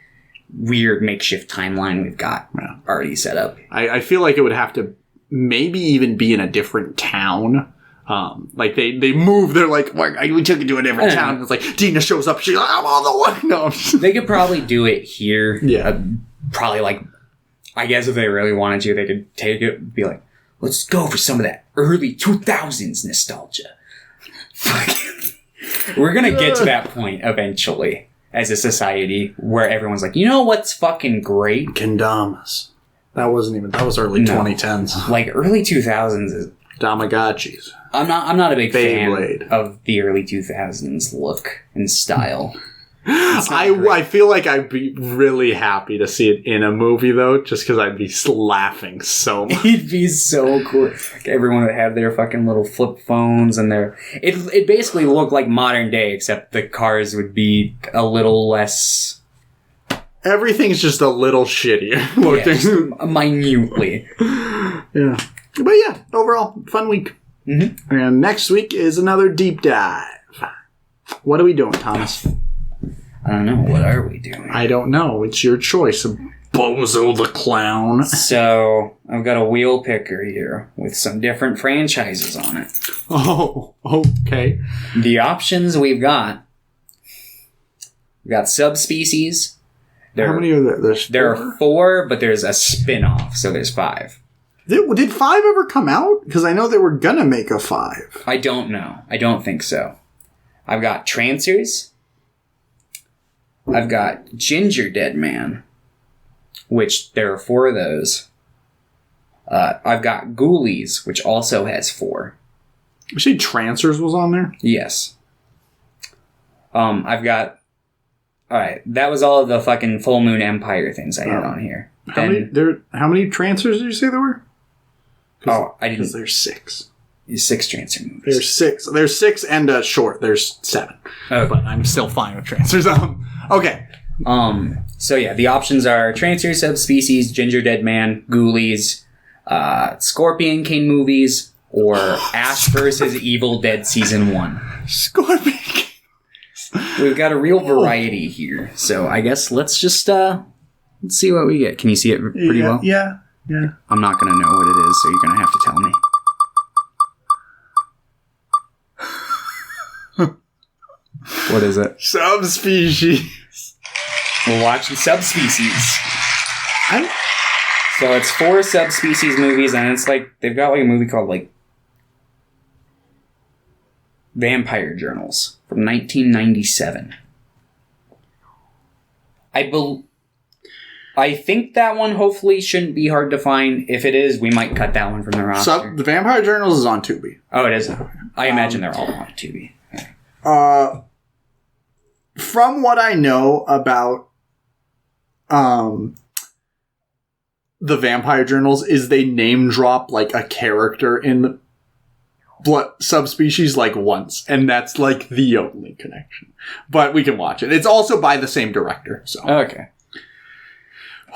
weird makeshift timeline we've got already set up. I feel like it would have to maybe even be in a different town. Like, they move, they're like, we took it to a different town. It's like, Dina shows up, she's like, I'm on the way. No. They could probably do it here. Yeah. Probably, like, I guess if they really wanted to, they could take it and be like, let's go for some of that early 2000s nostalgia. We're gonna get to that point eventually as a society where everyone's like, you know what's fucking great? Kendamas. That was early 2010s. Like, early 2000s is Tamagotchis. I'm not a big Beyblade. fan of the early 2000s look and style. I feel like I'd be really happy to see it in a movie, though, just because I'd be laughing so much. It'd be so cool. Like, everyone would have their fucking little flip phones, and it basically looked like modern day, except the cars would be a little less. Everything's just a little shittier looking. Yeah, minutely. Yeah. But yeah, overall, fun week. Mm-hmm. And next week is another deep dive. What are we doing, Thomas? I don't know. What are we doing? I don't know. It's your choice. Bozo the Clown. So, I've got a wheel picker here with some different franchises on it. Oh, okay. The options we've got Subspecies. How many are there? There are 4, but there's a spin-off, so there's 5. Did 5 ever come out? Because I know they were gonna make a 5. I don't know. I don't think so. I've got Trancers. I've got Ginger Dead Man, which there are 4 of those. I've got Ghoulies, which also has 4. You say Trancers was on there? Yes. I've got... Alright, that was all of the fucking Full Moon Empire things I had on here. How many Trancers did you say there were? I didn't... Because there's 6. 6 Trancer movies. There's 6. There's 6 and a short. There's 7. Okay. But I'm still fine with Trancers. Okay. So yeah, the options are Trancer, Subspecies, Ginger Dead Man, Ghoulies, Scorpion King movies, or Ash vs. Evil Dead Season 1. Scorpion King. We've got a real variety here. So I guess let's just let's see what we get. Can you see it pretty well? Yeah. I'm not going to know what it is, so you're going to have to tell me. What is it? Subspecies. We're watching Subspecies. So it's 4 Subspecies movies, and it's like they've got like a movie called like Vampire Journals from 1997. I think that one hopefully shouldn't be hard to find. If it is, we might cut that one from the roster. The Vampire Journals is on Tubi. Oh, it is. I imagine they're all on Tubi. From what I know about the Vampire Journals is they name drop like a character in Blood Subspecies like once, and that's like the only connection. But we can watch it. It's also by the same director. So okay.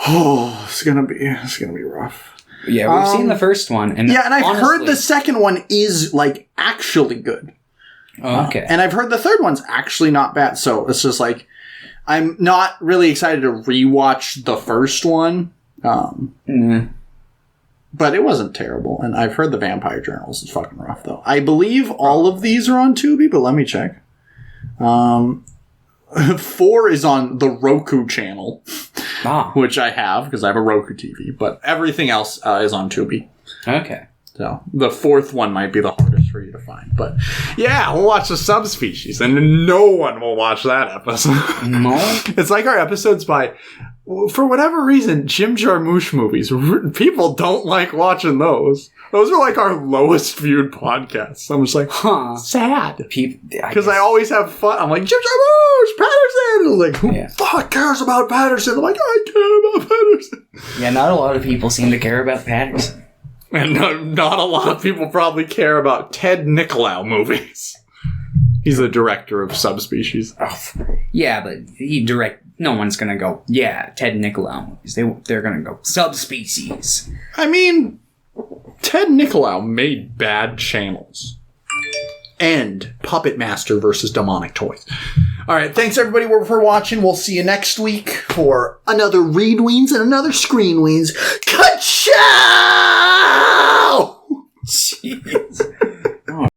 Oh, it's gonna be rough. Yeah, we've seen the first one, and and I've heard the second one is like actually good. Oh, okay. And I've heard the third one's actually not bad. So it's just like, I'm not really excited to rewatch the first one. But it wasn't terrible. And I've heard the Vampire Journals is fucking rough, though. I believe all of these are on Tubi, but let me check. 4 is on the Roku channel, which I have because I have a Roku TV. But everything else is on Tubi. Okay. So the 4th one might be the hardest for you to find. But yeah, we'll watch the Subspecies, and no one will watch that episode. No? It's like our episodes by, for whatever reason, Jim Jarmusch movies. People don't like watching those. Those are like our lowest viewed podcasts. I'm just like, sad. Because I always have fun. I'm like, Jim Jarmusch, Patterson. I'm like, who the fuck cares about Patterson? I'm like, I care about Patterson. Yeah, not a lot of people seem to care about Patterson. And not a lot of people probably care about Ted Nicolau movies. He's the director of Subspecies. Oh, yeah, but no one's gonna go, Ted Nicolau movies. They're gonna go, Subspecies. I mean, Ted Nicolau made bad channels. And Puppet Master versus Demonic Toys. Alright, thanks everybody for watching. We'll see you next week for another Read Weens and another Screen Weens. Ka-chow!